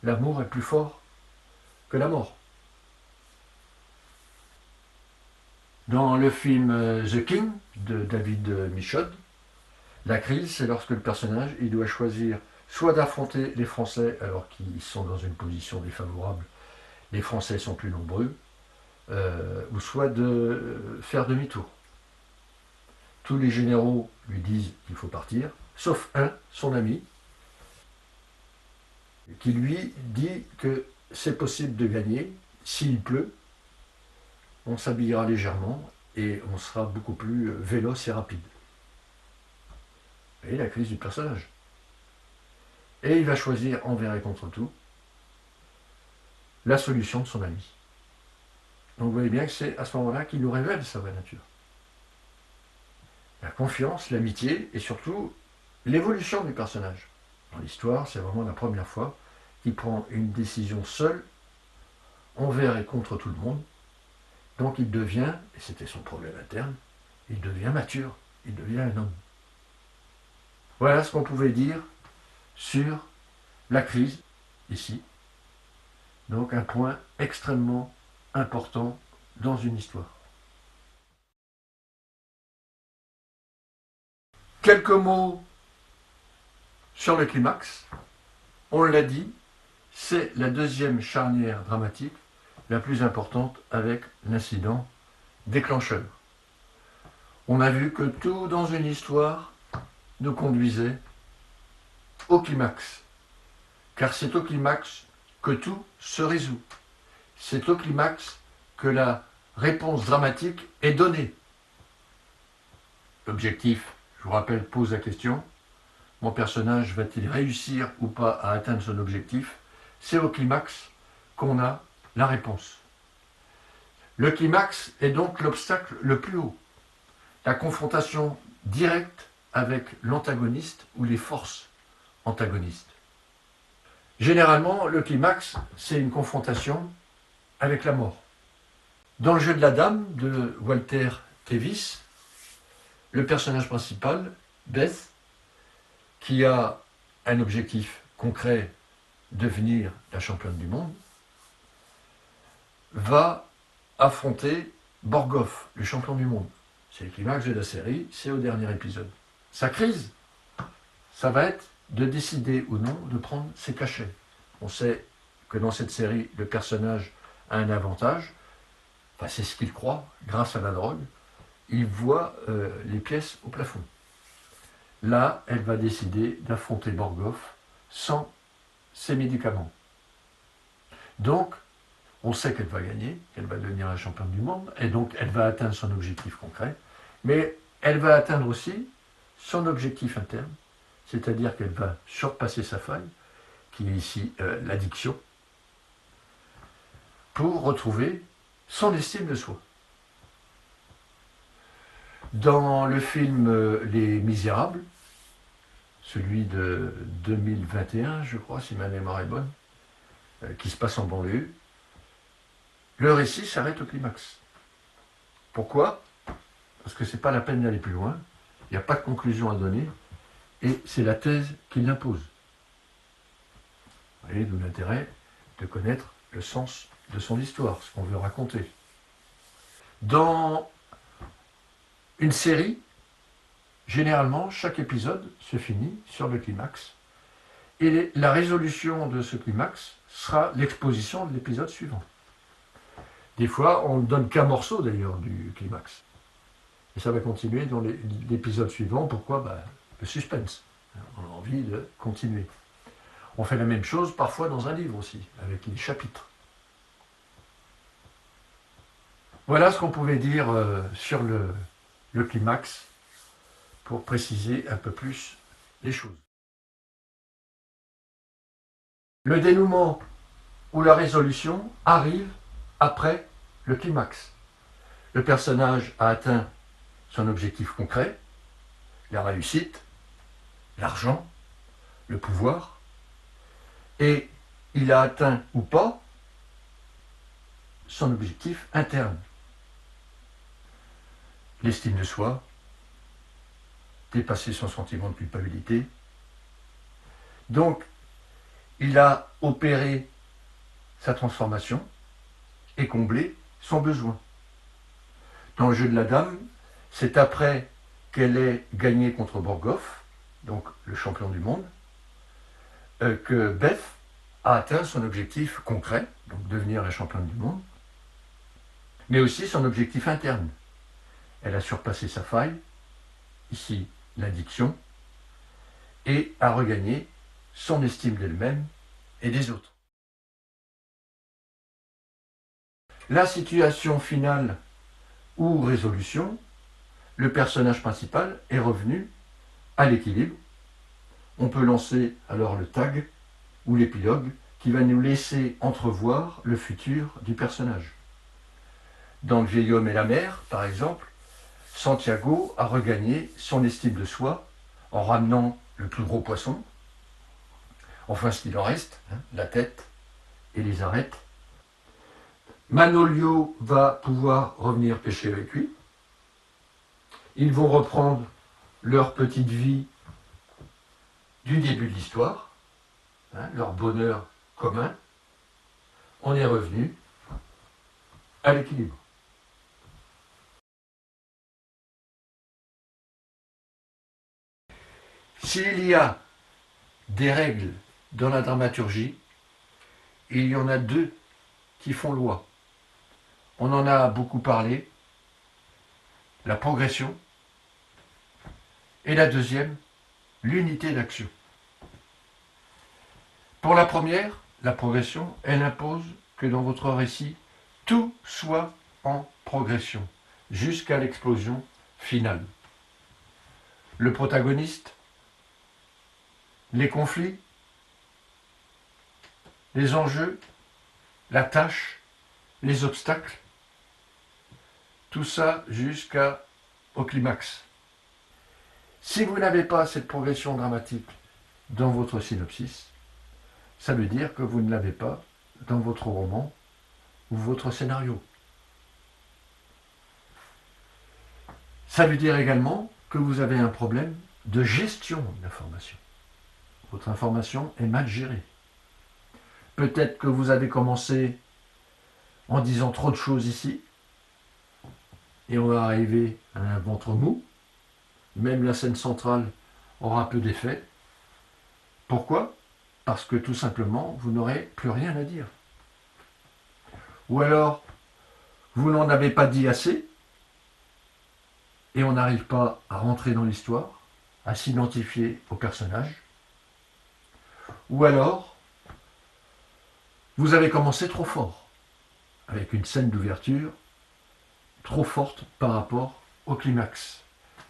L'amour est plus fort que la mort. Dans le film The King de David Michôd, la crise, c'est lorsque le personnage il doit choisir soit d'affronter les Français alors qu'ils sont dans une position défavorable, les Français sont plus nombreux, ou soit de faire demi-tour. Tous les généraux lui disent qu'il faut partir, sauf un, son ami, qui lui dit que c'est possible de gagner s'il pleut. On s'habillera légèrement et on sera beaucoup plus véloce et rapide. Et la crise du personnage. Et il va choisir envers et contre tout la solution de son ami. Donc vous voyez bien que c'est à ce moment-là qu'il nous révèle sa vraie nature. La confiance, l'amitié et surtout l'évolution du personnage. Dans l'histoire, c'est vraiment la première fois qu'il prend une décision seul, envers et contre tout le monde. Donc il devient, et c'était son problème interne, il devient mature, il devient un homme. Voilà ce qu'on pouvait dire sur la crise, ici. Donc un point extrêmement important dans une histoire. Quelques mots sur le climax. On l'a dit, c'est la deuxième charnière dramatique la plus importante avec l'incident déclencheur. On a vu que tout dans une histoire nous conduisait au climax. Car c'est au climax que tout se résout. C'est au climax que la réponse dramatique est donnée. L'objectif, je vous rappelle, pose la question, mon personnage va-t-il réussir ou pas à atteindre son objectif? C'est au climax qu'on a la réponse. Le climax est donc l'obstacle le plus haut. La confrontation directe avec l'antagoniste ou les forces antagonistes. Généralement, le climax, c'est une confrontation avec la mort. Dans le jeu de la dame de Walter Tevis, le personnage principal, Beth, qui a un objectif concret, devenir la championne du monde, va affronter Borgov, le champion du monde. C'est le climax de la série, c'est au dernier épisode. Sa crise, ça va être de décider ou non de prendre ses cachets. On sait que dans cette série, le personnage a un avantage, enfin, c'est ce qu'il croit, grâce à la drogue, il voit les pièces au plafond. Là, elle va décider d'affronter Borgov sans ses médicaments. Donc, on sait qu'elle va gagner, qu'elle va devenir la championne du monde, et donc elle va atteindre son objectif concret, mais elle va atteindre aussi son objectif interne, c'est-à-dire qu'elle va surpasser sa faille, qui est ici l'addiction, pour retrouver son estime de soi. Dans le film Les Misérables, celui de 2021, je crois, si ma mémoire est bonne, qui se passe en banlieue, le récit s'arrête au climax. Pourquoi? Parce que ce n'est pas la peine d'aller plus loin, il n'y a pas de conclusion à donner, et c'est la thèse qui l'impose. Vous voyez, d'où l'intérêt de connaître le sens de son histoire, ce qu'on veut raconter. Dans une série, généralement, chaque épisode se finit sur le climax, et la résolution de ce climax sera l'exposition de l'épisode suivant. Des fois, on ne donne qu'un morceau d'ailleurs du climax. Et ça va continuer dans l'épisode suivant. Pourquoi? Le suspense. On a envie de continuer. On fait la même chose parfois dans un livre aussi, avec les chapitres. Voilà ce qu'on pouvait dire sur le climax, pour préciser un peu plus les choses. Le dénouement ou la résolution arrive après le climax. Le personnage a atteint son objectif concret, la réussite, l'argent, le pouvoir, et il a atteint ou pas son objectif interne. L'estime de soi, dépasser son sentiment de culpabilité. Donc, il a opéré sa transformation et comblé son besoin. Dans le jeu de la dame, c'est après qu'elle ait gagné contre Borgov, donc le champion du monde, que Beth a atteint son objectif concret, donc devenir la championne du monde, mais aussi son objectif interne. Elle a surpassé sa faille, ici l'addiction, et a regagné son estime d'elle-même et des autres. La situation finale ou résolution, le personnage principal est revenu à l'équilibre. On peut lancer alors le tag ou l'épilogue qui va nous laisser entrevoir le futur du personnage. Dans Le vieil homme et la mer, par exemple, Santiago a regagné son estime de soi en ramenant le plus gros poisson, enfin ce qu'il en reste, la tête et les arêtes. Manolio va pouvoir revenir pêcher avec lui. Ils vont reprendre leur petite vie du début de l'histoire, leur bonheur commun. On est revenu à l'équilibre. S'il y a des règles dans la dramaturgie, il y en a deux qui font loi. On en a beaucoup parlé, la progression, et la deuxième, l'unité d'action. Pour la première, la progression, elle impose que dans votre récit, tout soit en progression, jusqu'à l'explosion finale. Le protagoniste, les conflits, les enjeux, la tâche, les obstacles, tout ça jusqu'au climax. Si vous n'avez pas cette progression dramatique dans votre synopsis, ça veut dire que vous ne l'avez pas dans votre roman ou votre scénario. Ça veut dire également que vous avez un problème de gestion de l'information. Votre information est mal gérée. Peut-être que vous avez commencé en disant trop de choses ici, et on va arriver à un ventre mou. Même la scène centrale aura peu d'effet. Pourquoi? Parce que tout simplement, vous n'aurez plus rien à dire. Ou alors, vous n'en avez pas dit assez, et on n'arrive pas à rentrer dans l'histoire, à s'identifier au personnage. Ou alors, vous avez commencé trop fort, avec une scène d'ouverture trop forte par rapport au climax.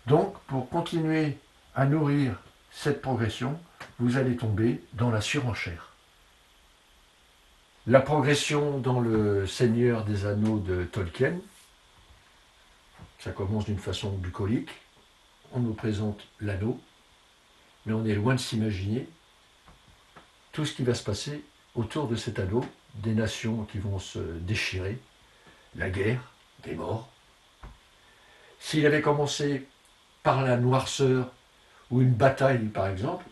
Donc, pour continuer à nourrir cette progression, vous allez tomber dans la surenchère. La progression dans le Seigneur des Anneaux de Tolkien, ça commence d'une façon bucolique. On nous présente l'anneau, mais on est loin de s'imaginer tout ce qui va se passer autour de cet anneau, des nations qui vont se déchirer, la guerre, des morts. S'il avait commencé par la noirceur ou une bataille, par exemple,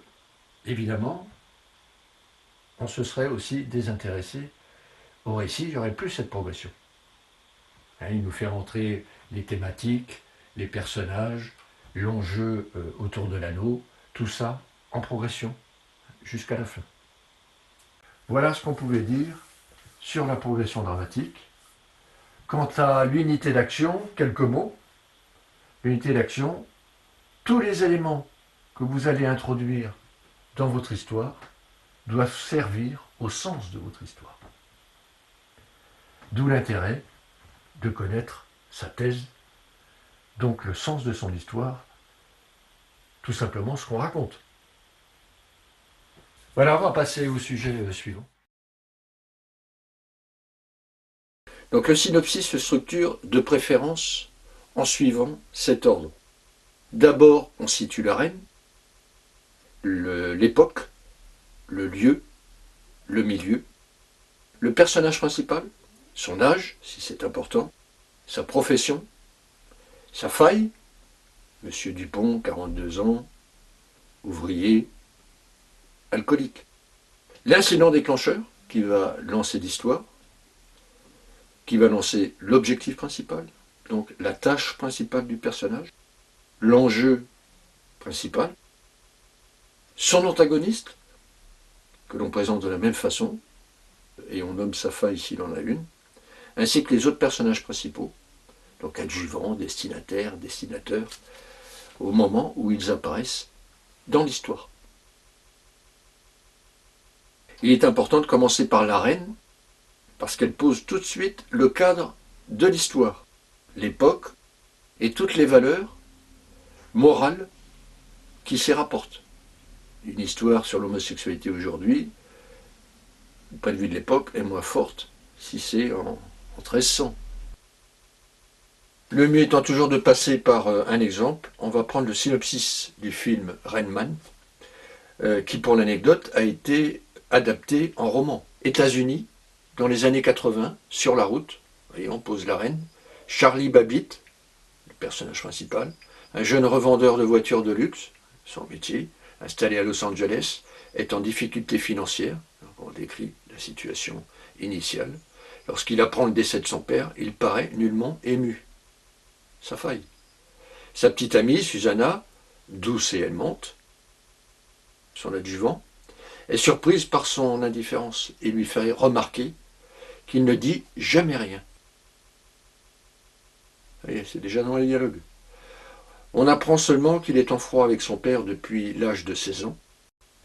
évidemment, on se serait aussi désintéressé au récit, il n'y aurait plus cette progression. Il nous fait rentrer les thématiques, les personnages, l'enjeu autour de l'anneau, tout ça en progression, jusqu'à la fin. Voilà ce qu'on pouvait dire sur la progression dramatique. Quant à l'unité d'action, quelques mots. L'unité d'action, tous les éléments que vous allez introduire dans votre histoire doivent servir au sens de votre histoire. D'où l'intérêt de connaître sa thèse, donc le sens de son histoire, tout simplement ce qu'on raconte. Voilà, on va passer au sujet suivant. Donc le synopsis se structure de préférence en suivant cet ordre. D'abord, on situe la reine, l'époque, le lieu, le milieu, le personnage principal, son âge, si c'est important, sa profession, sa faille, Monsieur Dupont, 42 ans, ouvrier, alcoolique. L'incident déclencheur qui va lancer l'histoire, qui va lancer l'objectif principal, donc la tâche principale du personnage, l'enjeu principal, son antagoniste, que l'on présente de la même façon, et on nomme sa faille s'il en a une, ainsi que les autres personnages principaux, donc adjuvants, destinataires, destinateurs, au moment où ils apparaissent dans l'histoire. Il est important de commencer par la reine, parce qu'elle pose tout de suite le cadre de l'histoire, l'époque et toutes les valeurs morales qui s'y rapportent. Une histoire sur l'homosexualité aujourd'hui, du point de vue de l'époque, est moins forte si c'est en 1300. Le mieux étant toujours de passer par un exemple, on va prendre le synopsis du film Rain Man, qui pour l'anecdote a été adapté en roman. États-Unis, dans les années 80, sur la route, voyez, on pose la reine, Charlie Babbitt, le personnage principal, un jeune revendeur de voitures de luxe, son métier, installé à Los Angeles, est en difficulté financière, on décrit la situation initiale. Lorsqu'il apprend le décès de son père, il paraît nullement ému. Sa faille. Sa petite amie, Susanna, douce et aimante, son adjuvant, est surprise par son indifférence et lui fait remarquer qu'il ne dit jamais rien. Voyez, c'est déjà dans les dialogues. On apprend seulement qu'il est en froid avec son père depuis l'âge de 16 ans.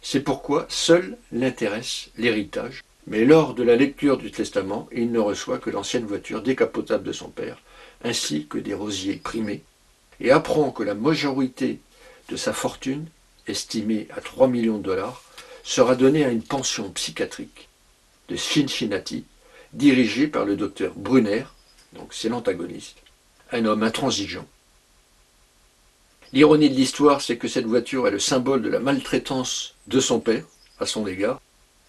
C'est pourquoi seul l'intéresse l'héritage, Mais lors de la lecture du testament, il ne reçoit que l'ancienne voiture décapotable de son père, ainsi que des rosiers primés, et apprend que la majorité de sa fortune, estimée à 3 millions de dollars, sera donnée à une pension psychiatrique de Cincinnati, dirigée par le docteur Brunner, donc c'est l'antagoniste, un homme intransigeant. L'ironie de l'histoire, c'est que cette voiture est le symbole de la maltraitance de son père à son égard.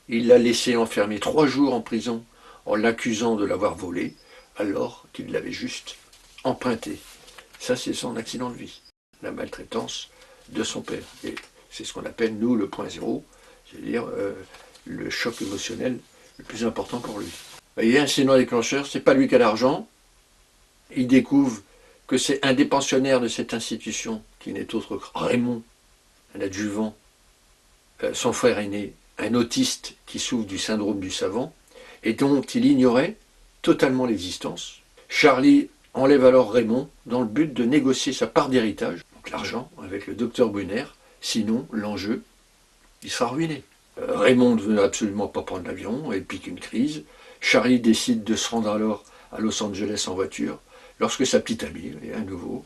Il l'a laissé enfermer 3 jours en prison en l'accusant de l'avoir volée, alors qu'il l'avait juste emprunté. Ça, c'est son accident de vie, la maltraitance de son père. Et c'est ce qu'on appelle, nous, le point zéro, c'est-à-dire le choc émotionnel le plus important pour lui. Vous voyez, un incident déclencheur, c'est pas lui qui a l'argent. Il découvre que c'est un des pensionnaires de cette institution, qui n'est autre que Raymond, un adjuvant, son frère aîné, un autiste qui souffre du syndrome du savant, et dont il ignorait totalement l'existence. Charlie enlève alors Raymond dans le but de négocier sa part d'héritage, donc l'argent, avec le docteur Brunner, sinon l'enjeu, il sera ruiné. Raymond ne veut absolument pas prendre l'avion et pique une crise. Charlie décide de se rendre alors à Los Angeles en voiture, lorsque sa petite amie, et à nouveau,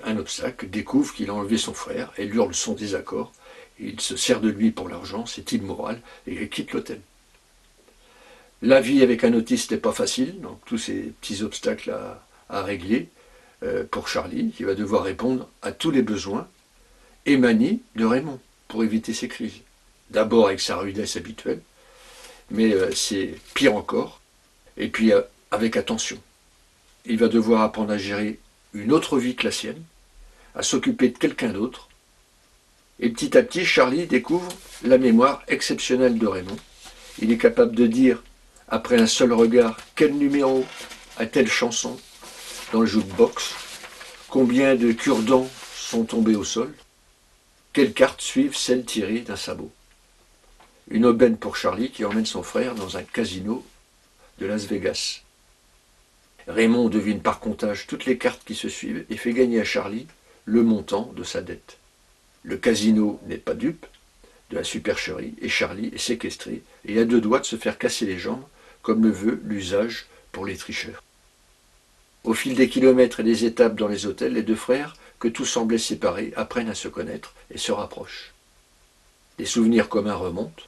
un obstacle, découvre qu'il a enlevé son frère, elle hurle son désaccord, il se sert de lui pour l'argent, c'est immoral, et il quitte l'hôtel. La vie avec un autiste n'est pas facile, donc tous ces petits obstacles à régler pour Charlie, qui va devoir répondre à tous les besoins émanés de Raymond pour éviter ces crises. D'abord avec sa rudesse habituelle, mais c'est pire encore, et puis avec attention. Il va devoir apprendre à gérer une autre vie que la sienne, à s'occuper de quelqu'un d'autre, et petit à petit, Charlie découvre la mémoire exceptionnelle de Raymond. Il est capable de dire, après un seul regard, quel numéro a telle chanson dans le jukebox, combien de cure-dents sont tombés au sol, quelles cartes suivent celles tirées d'un sabot. Une aubaine pour Charlie qui emmène son frère dans un casino de Las Vegas. Raymond devine par comptage toutes les cartes qui se suivent et fait gagner à Charlie le montant de sa dette. Le casino n'est pas dupe de la supercherie et Charlie est séquestré et à 2 doigts de se faire casser les jambes comme le veut l'usage pour les tricheurs. Au fil des kilomètres et des étapes dans les hôtels, les 2 frères, que tout semblait séparés, apprennent à se connaître et se rapprochent. Des souvenirs communs remontent.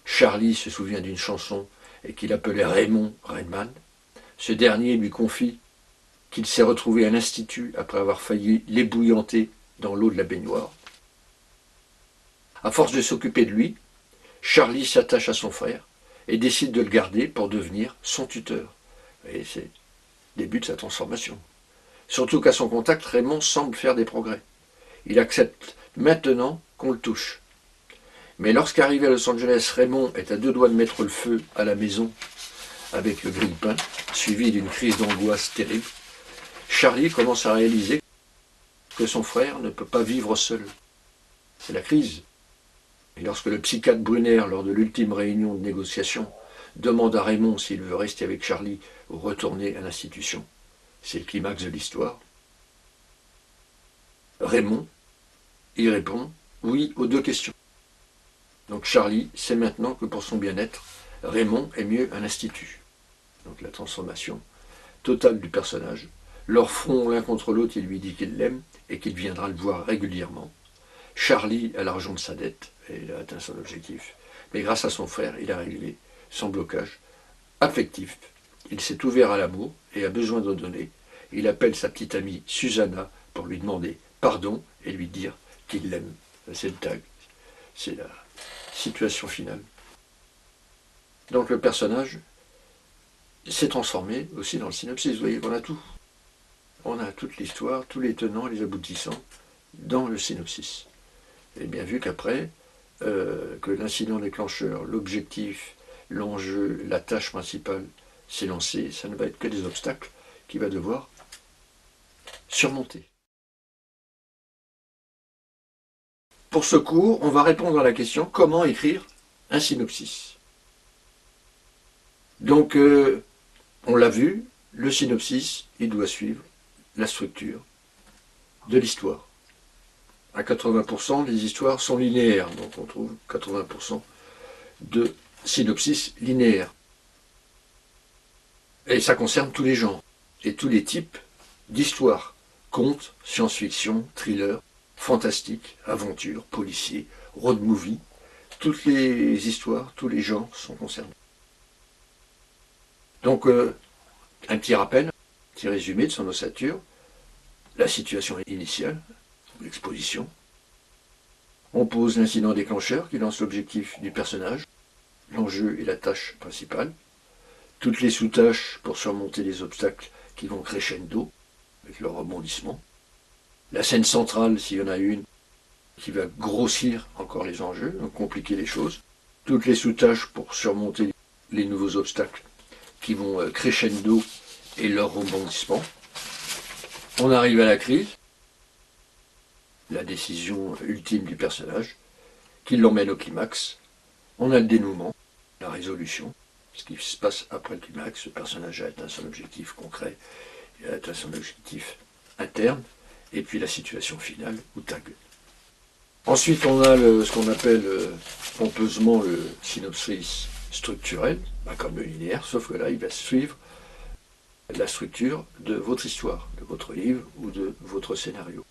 Charlie se souvient d'une chanson et qu'il appelait Raymond Redman. Ce dernier lui confie qu'il s'est retrouvé à l'institut après avoir failli l'ébouillanter dans l'eau de la baignoire. À force de s'occuper de lui, Charlie s'attache à son frère et décide de le garder pour devenir son tuteur. Et c'est le début de sa transformation. Surtout qu'à son contact, Raymond semble faire des progrès. Il accepte maintenant qu'on le touche. Mais lorsqu'arrivé à Los Angeles, Raymond est à 2 doigts de mettre le feu à la maison avec le grille-pain, suivi d'une crise d'angoisse terrible, Charlie commence à réaliser que son frère ne peut pas vivre seul. C'est la crise. Et lorsque le psychiatre Brunner, lors de l'ultime réunion de négociation, demande à Raymond s'il veut rester avec Charlie ou retourner à l'institution, c'est le climax de l'histoire. Raymond, il répond oui aux 2 questions. Donc Charlie sait maintenant que pour son bien-être, Raymond est mieux à l'institut. Donc la transformation totale du personnage. Leur front l'un contre l'autre, il lui dit qu'il l'aime et qu'il viendra le voir régulièrement. Charlie a l'argent de sa dette et il a atteint son objectif. Mais grâce à son frère, il a réglé son blocage affectif. Il s'est ouvert à l'amour et a besoin de donner. Il appelle sa petite amie Susanna pour lui demander pardon et lui dire qu'il l'aime. C'est le tag. C'est la situation finale. Donc le personnage s'est transformé aussi dans le synopsis. Vous voyez qu'on a tout. On a toute l'histoire, tous les tenants, les aboutissants dans le synopsis. Et bien vu qu'après, que l'incident déclencheur, l'objectif, l'enjeu, la tâche principale s'est lancé, ça ne va être que des obstacles qu'il va devoir surmonter. Pour ce cours, on va répondre à la question comment écrire un synopsis. Donc, on l'a vu, le synopsis, il doit suivre la structure de l'histoire. À 80%, les histoires sont linéaires, donc on trouve 80% de synopsis linéaire. Et ça concerne tous les genres et tous les types d'histoires. Contes, science-fiction, thriller, fantastique, aventure, policier, road movie. Toutes les histoires, tous les genres sont concernés. Donc, un petit rappel, un petit résumé de son ossature. La situation initiale, l'exposition. On pose l'incident déclencheur qui lance l'objectif du personnage, l'enjeu et la tâche principale. Toutes les sous-tâches pour surmonter les obstacles qui vont crescendo avec leur rebondissement. La scène centrale, s'il y en a une, qui va grossir encore les enjeux, donc compliquer les choses. Toutes les sous-tâches pour surmonter les nouveaux obstacles qui vont crescendo et leur rebondissement. On arrive à la crise, la décision ultime du personnage, qui l'emmène au climax. On a le dénouement, la résolution, ce qui se passe après le climax. Ce personnage a atteint son objectif concret, il a atteint son objectif interne, et puis la situation finale ou tag. Ensuite, on a ce qu'on appelle pompeusement le synopsis structurel, comme le linéaire, sauf que là, il va suivre la structure de votre histoire, de votre livre ou de votre scénario.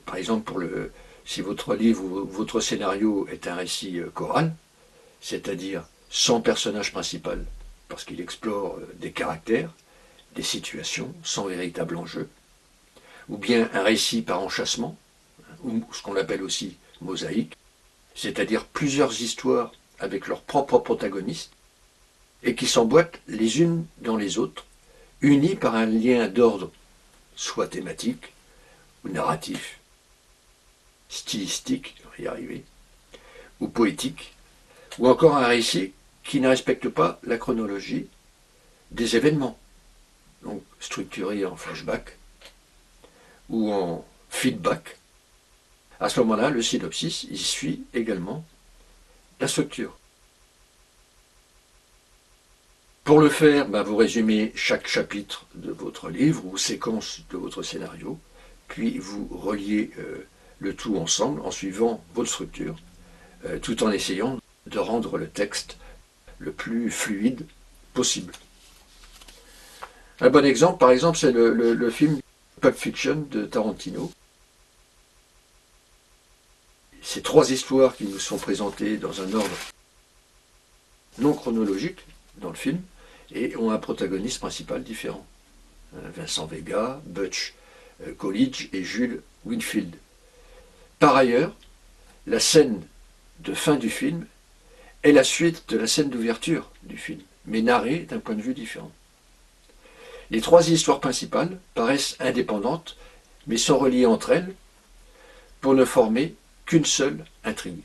Par exemple, si votre livre ou votre scénario est un récit choral, c'est-à-dire sans personnage principal, parce qu'il explore des caractères, des situations sans véritable enjeu, ou bien un récit par enchâssement, ou ce qu'on appelle aussi mosaïque, c'est-à-dire plusieurs histoires avec leurs propres protagonistes, et qui s'emboîtent les unes dans les autres, unies par un lien d'ordre, soit thématique, ou narratif, stylistique, on va y arriver, ou poétique, ou encore un récit qui ne respecte pas la chronologie des événements, donc structuré en flashback ou en feedback. À ce moment-là, le synopsis, il suit également la structure. Pour le faire, vous résumez chaque chapitre de votre livre ou séquence de votre scénario, puis vous reliez le tout ensemble en suivant votre structure, tout en essayant de rendre le texte le plus fluide possible. Un bon exemple, par exemple, c'est le film Pulp Fiction de Tarantino. Ces trois histoires qui nous sont présentées dans un ordre non chronologique dans le film et ont un protagoniste principal différent. Vincent Vega, Butch Coolidge et Jules Winfield. Par ailleurs, la scène de fin du film est la suite de la scène d'ouverture du film, mais narrée d'un point de vue différent. Les trois histoires principales paraissent indépendantes, mais sont reliées entre elles pour ne former qu'une seule intrigue.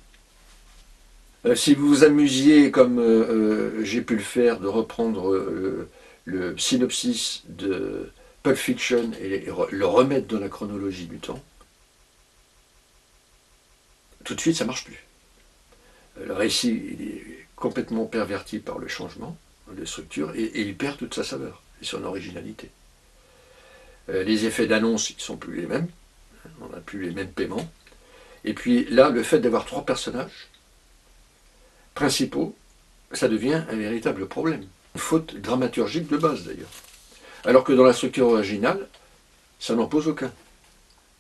Si vous vous amusiez, comme j'ai pu le faire, de reprendre le synopsis de Pulp Fiction et le remettre dans la chronologie du temps, tout de suite ça ne marche plus. Le récit est complètement perverti par le changement de structure et il perd toute sa saveur et son originalité. Les effets d'annonce ne sont plus les mêmes, on n'a plus les mêmes paiements. Et puis là, le fait d'avoir trois personnages principaux, ça devient un véritable problème. Une faute dramaturgique de base d'ailleurs. Alors que dans la structure originale, ça n'en pose aucun,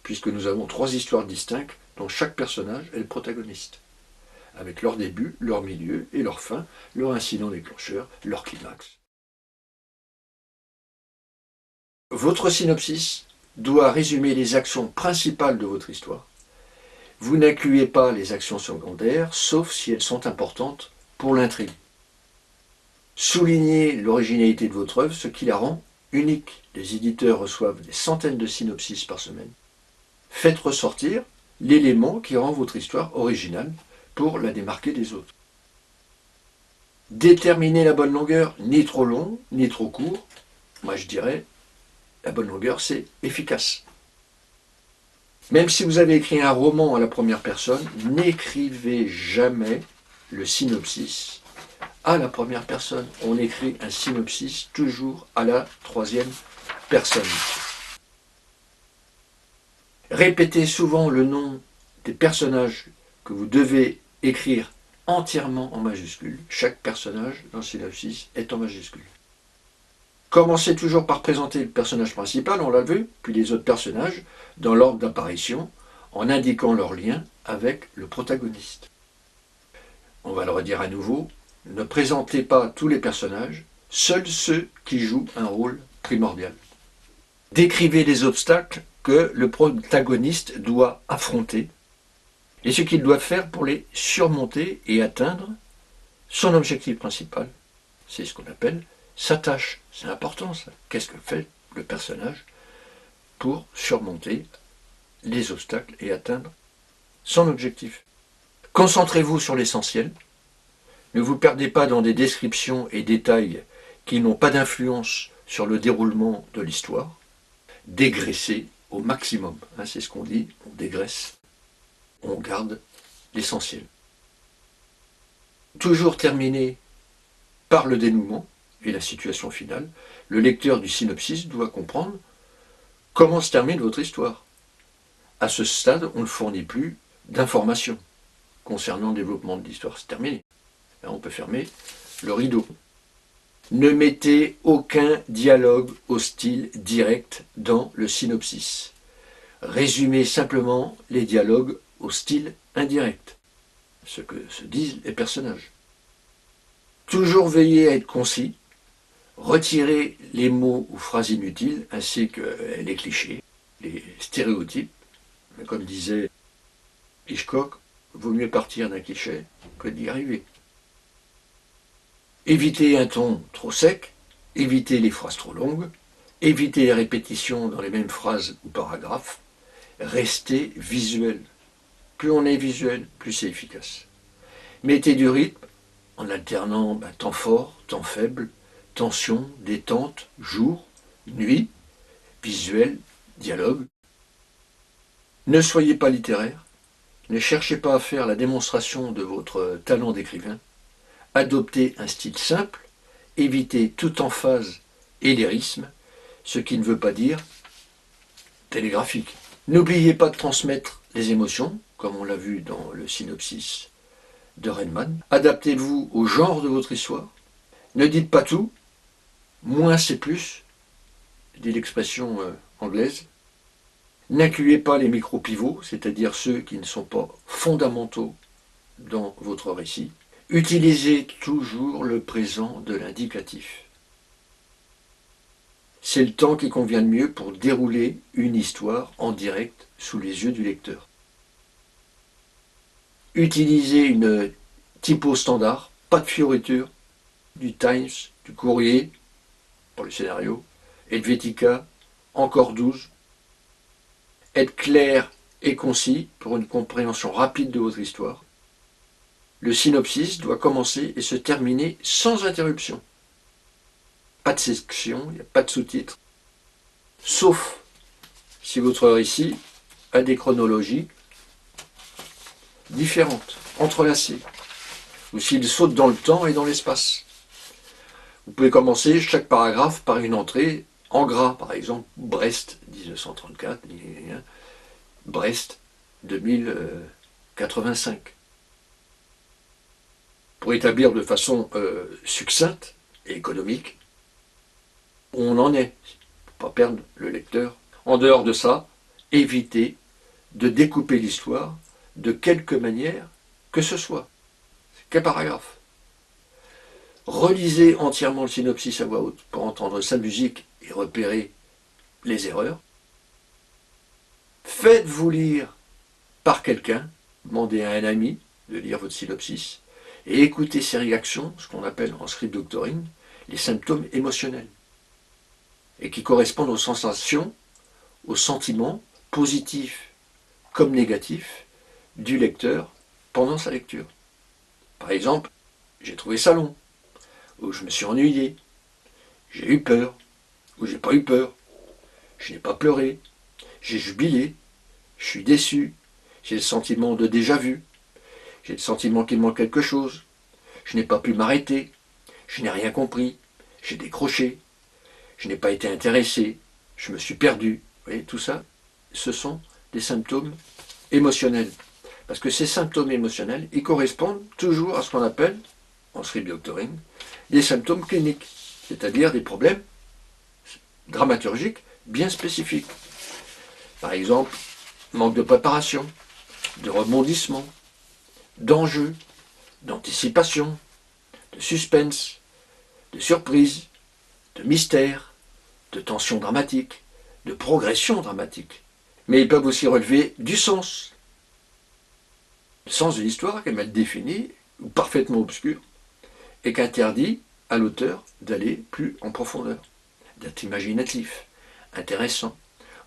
puisque nous avons trois histoires distinctes dont chaque personnage est le protagoniste, avec leur début, leur milieu et leur fin, leur incident déclencheur, leur climax. Votre synopsis doit résumer les actions principales de votre histoire. Vous n'incluez pas les actions secondaires, sauf si elles sont importantes pour l'intrigue. Soulignez l'originalité de votre œuvre, ce qui la rend unique. Les éditeurs reçoivent des centaines de synopsis par semaine. Faites ressortir l'élément qui rend votre histoire originale pour la démarquer des autres. Déterminez la bonne longueur, ni trop long, ni trop court. Moi je dirais, la bonne longueur c'est efficace. Même si vous avez écrit un roman à la première personne, n'écrivez jamais le synopsis à la première personne. On écrit un synopsis toujours à la troisième personne. Répétez souvent le nom des personnages que vous devez écrire entièrement en majuscule. Chaque personnage dans le synopsis est en majuscule. Commencez toujours par présenter le personnage principal, on l'a vu, puis les autres personnages, dans l'ordre d'apparition, en indiquant leur lien avec le protagoniste. On va le redire à nouveau, ne présentez pas tous les personnages, seuls ceux qui jouent un rôle primordial. Décrivez les obstacles que le protagoniste doit affronter et ce qu'il doit faire pour les surmonter et atteindre son objectif principal. C'est ce qu'on appelle sa tâche. C'est important ça. Qu'est-ce que fait le personnage pour surmonter les obstacles et atteindre son objectif? Concentrez-vous sur l'essentiel. Ne vous perdez pas dans des descriptions et détails qui n'ont pas d'influence sur le déroulement de l'histoire. Dégraissez au maximum. C'est ce qu'on dit, on dégraisse. On garde l'essentiel. Toujours terminé par le dénouement et la situation finale, le lecteur du synopsis doit comprendre comment se termine votre histoire. À ce stade, on ne fournit plus d'informations concernant le développement de l'histoire. C'est terminé. Là, on peut fermer le rideau. Ne mettez aucun dialogue hostile direct dans le synopsis. Résumez simplement les dialogues au style indirect, ce que se disent les personnages. Toujours veiller à être concis, retirez les mots ou phrases inutiles, ainsi que les clichés, les stéréotypes. Comme disait Hitchcock, vaut mieux partir d'un cliché que d'y arriver. Évitez un ton trop sec, évitez les phrases trop longues, évitez les répétitions dans les mêmes phrases ou paragraphes, restez visuel. Plus on est visuel, plus c'est efficace. Mettez du rythme en alternant temps fort, temps faible, tension, détente, jour, nuit, visuel, dialogue. Ne soyez pas littéraire, ne cherchez pas à faire la démonstration de votre talent d'écrivain. Adoptez un style simple, évitez toute emphase et lyrisme, ce qui ne veut pas dire télégraphique. N'oubliez pas de transmettre les émotions, comme on l'a vu dans le synopsis de Rainman. Adaptez-vous au genre de votre histoire. Ne dites pas tout, moins c'est plus, dit l'expression anglaise. N'incluez pas les micro-pivots, c'est-à-dire ceux qui ne sont pas fondamentaux dans votre récit. Utilisez toujours le présent de l'indicatif. C'est le temps qui convient le mieux pour dérouler une histoire en direct sous les yeux du lecteur. Utilisez une typo standard, pas de fioritures, du Times, du Courrier pour le scénario, Helvetica, encore 12. Être clair et concis pour une compréhension rapide de votre histoire. Le synopsis doit commencer et se terminer sans interruption. Pas de section, il n'y a pas de sous-titres. Sauf si votre récit a des chronologies différentes, entrelacées, ou s'il saute dans le temps et dans l'espace. Vous pouvez commencer chaque paragraphe par une entrée en gras, par exemple, Brest 1934, Brest 2085. Pour établir de façon succincte et économique où on en est, pour ne pas perdre le lecteur. En dehors de ça, évitez de découper l'histoire de quelque manière que ce soit. Quel paragraphe. Relisez entièrement le synopsis à voix haute pour entendre sa musique et repérer les erreurs. Faites-vous lire par quelqu'un, demandez à un ami de lire votre synopsis, et écoutez ses réactions, ce qu'on appelle en script doctoring, les symptômes émotionnels, et qui correspondent aux sensations, aux sentiments positifs comme négatifs du lecteur pendant sa lecture. Par exemple, j'ai trouvé ça long, ou je me suis ennuyé, j'ai eu peur, ou j'ai pas eu peur, je n'ai pas pleuré, j'ai jubilé, je suis déçu, j'ai le sentiment de déjà-vu, j'ai le sentiment qu'il manque quelque chose, je n'ai pas pu m'arrêter, je n'ai rien compris, j'ai décroché, je n'ai pas été intéressé, je me suis perdu. Vous voyez, tout ça, ce sont des symptômes émotionnels. Parce que ces symptômes émotionnels, ils correspondent toujours à ce qu'on appelle, en sleep doctoring, des symptômes cliniques, c'est-à-dire des problèmes dramaturgiques bien spécifiques. Par exemple, manque de préparation, de rebondissement, d'enjeu, d'anticipation, de suspense, de surprise, de mystère, de tension dramatique, de progression dramatique. Mais ils peuvent aussi relever du sens. Le sens de l'histoire qui est mal défini, ou parfaitement obscur, et qui interdit à l'auteur d'aller plus en profondeur, d'être imaginatif, intéressant.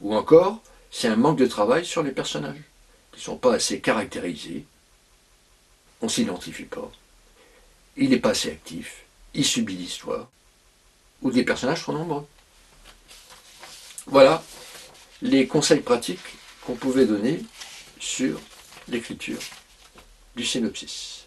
Ou encore, c'est un manque de travail sur les personnages, qui ne sont pas assez caractérisés, on ne s'identifie pas, il n'est pas assez actif, il subit l'histoire, ou des personnages trop nombreux. Voilà les conseils pratiques qu'on pouvait donner sur l'écriture du synopsis.